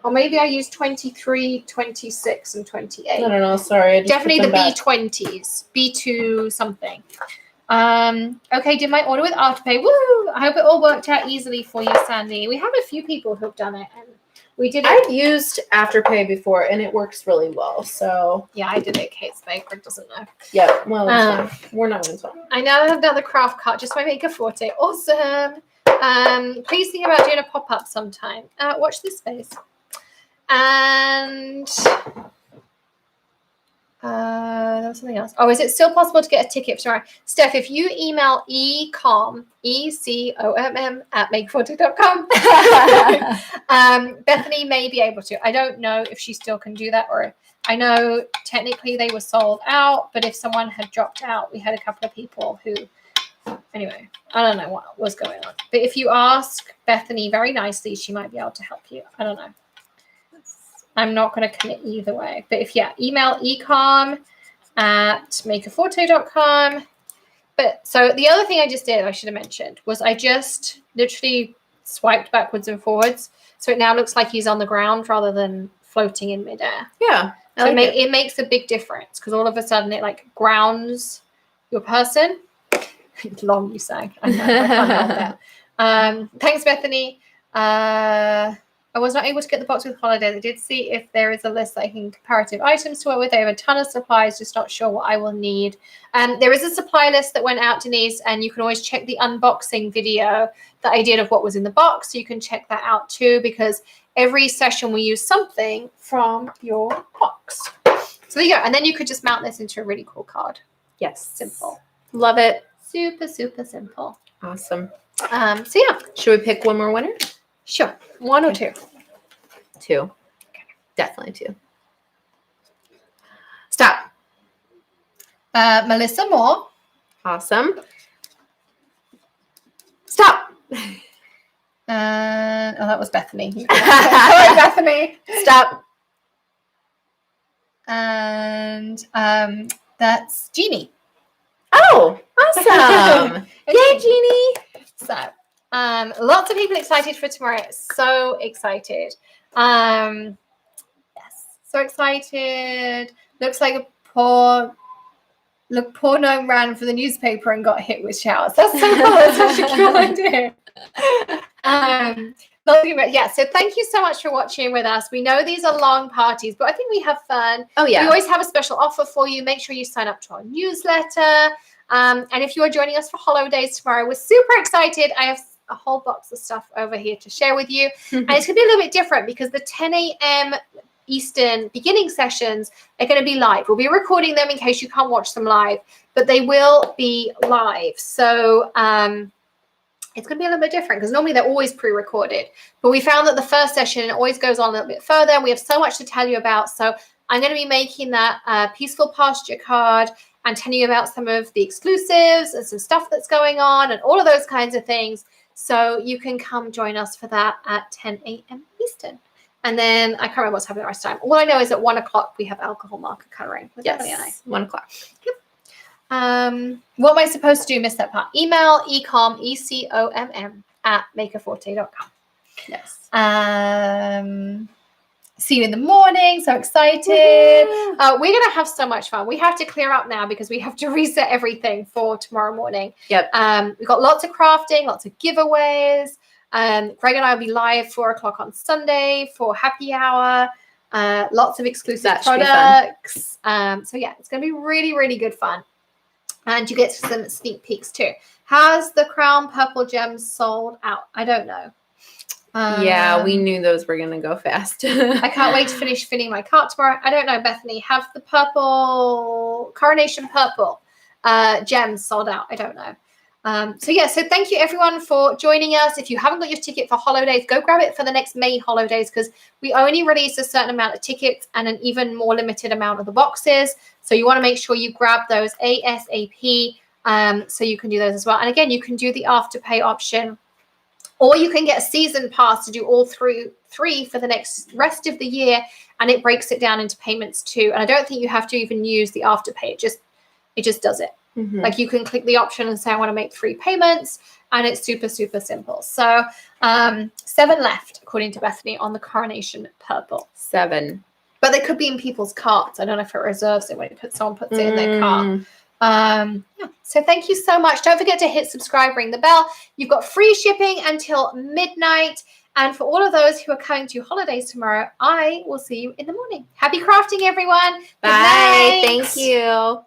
Or maybe I used 23, 26, and 28. I don't know. Sorry. Definitely the B20s. B2 something. Okay, did my order with Afterpay. Woo! I hope it all worked out easily for you, Sandy. We have a few people who've done it, and we did it. I've used Afterpay before, and it works really well. So yeah, I did it. Kate's Baker doesn't know. Yeah, well, we're not going to talk. I now have another craft cart, just my Maker Forte. Awesome. Please think about doing a pop-up sometime. Watch this space. And there was something else. Oh, is it still possible to get a ticket for tomorrow? Steph, if you email ecom, ECOMM at makeforte.com, Bethany may be able to. I don't know if she still can do that, or I know technically they were sold out, but if someone had dropped out, we had a couple of people who, anyway, I don't know what was going on. But if you ask Bethany very nicely, she might be able to help you. I don't know. I'm not going to commit either way. But if, email ecom at makerforte.com. But so the other thing I just did, I should have mentioned, was I just literally swiped backwards and forwards. So it now looks like he's on the ground rather than floating in midair. Yeah. So it makes a big difference because all of a sudden it like grounds your person. Long, you say. I know. I can't help that. Thanks, Bethany. I was not able to get the box with holidays. I did see if there is a list liking comparative items to work with. I have a ton of supplies, just not sure what I will need. There is a supply list that went out, Denise, and you can always check the unboxing video that I did of what was in the box. So you can check that out too, because every session we use something from your box. So there you go. And then you could just mount this into a really cool card. Yes. Simple. Love it. Super, super simple. Awesome. So yeah. Should we pick one more winner? Sure. One or two? Two. Okay. Definitely two. Stop. Melissa Moore. Awesome. Stop. That was Bethany. Sorry, Bethany. Stop. And that's Jeannie. Oh, awesome. Yay, Jeannie. So, lots of people excited for tomorrow. So excited. Yes, so excited. Looks like a poor gnome ran for the newspaper and got hit with showers. That's so cool. That's such a cool idea. Yeah, so thank you so much for watching with us. We know these are long parties, but I think we have fun. Oh, yeah. We always have a special offer for you. Make sure you sign up to our newsletter. And if you are joining us for holidays tomorrow, we're super excited. I have a whole box of stuff over here to share with you. And it's going to be a little bit different because the 10 a.m. Eastern beginning sessions are going to be live. We'll be recording them in case you can't watch them live, but they will be live. So it's going to be a little bit different because normally they're always pre-recorded. But we found that the first session always goes on a little bit further, and we have so much to tell you about. So I'm going to be making that Peaceful Pasture card and telling you about some of the exclusives and some stuff that's going on and all of those kinds of things. So you can come join us for that at 10 a.m. Eastern. And then I can't remember what's happening the rest of the time. All I know is at 1 o'clock we have alcohol marker coloring. Yes, 1 o'clock. Yep. What am I supposed to do? Miss that part. Email ecom, ECOMM at makerforte.com. Yes. See you in the morning. So excited. We're going to have so much fun. We have to clear up now because we have to reset everything for tomorrow morning. Yep. We've got lots of crafting, lots of giveaways. Greg and I will be live 4 o'clock on Sunday for happy hour. Lots of exclusive products. So yeah, it's going to be really, really good fun. And you get some sneak peeks too. Has the Crown Purple Gems sold out? I don't know. Yeah, we knew those were going to go fast. I can't wait to finish filling my cart tomorrow. I don't know, Bethany. Have the purple, Coronation Purple gems sold out? I don't know. So thank you everyone for joining us. If you haven't got your ticket for holidays, go grab it for the next May holidays because we only release a certain amount of tickets and an even more limited amount of the boxes. So you want to make sure you grab those ASAP so you can do those as well. And again, you can do the afterpay option, or you can get a season pass to do all three for the next rest of the year, and it breaks it down into payments too. And I don't think you have to even use the afterpay. It just does it. Mm-hmm. Like you can click the option and say, I want to make 3 payments, and it's super, super simple. So 7 left, according to Bethany, on the Coronation Purple. 7. But they could be in people's carts. I don't know if it reserves it when someone puts it in their cart. Yeah. So thank you so much. Don't forget to hit subscribe, ring the bell. You've got free shipping until midnight. And for all of those who are coming to holidays tomorrow, I will see you in the morning. Happy crafting, everyone. Bye. Thank you.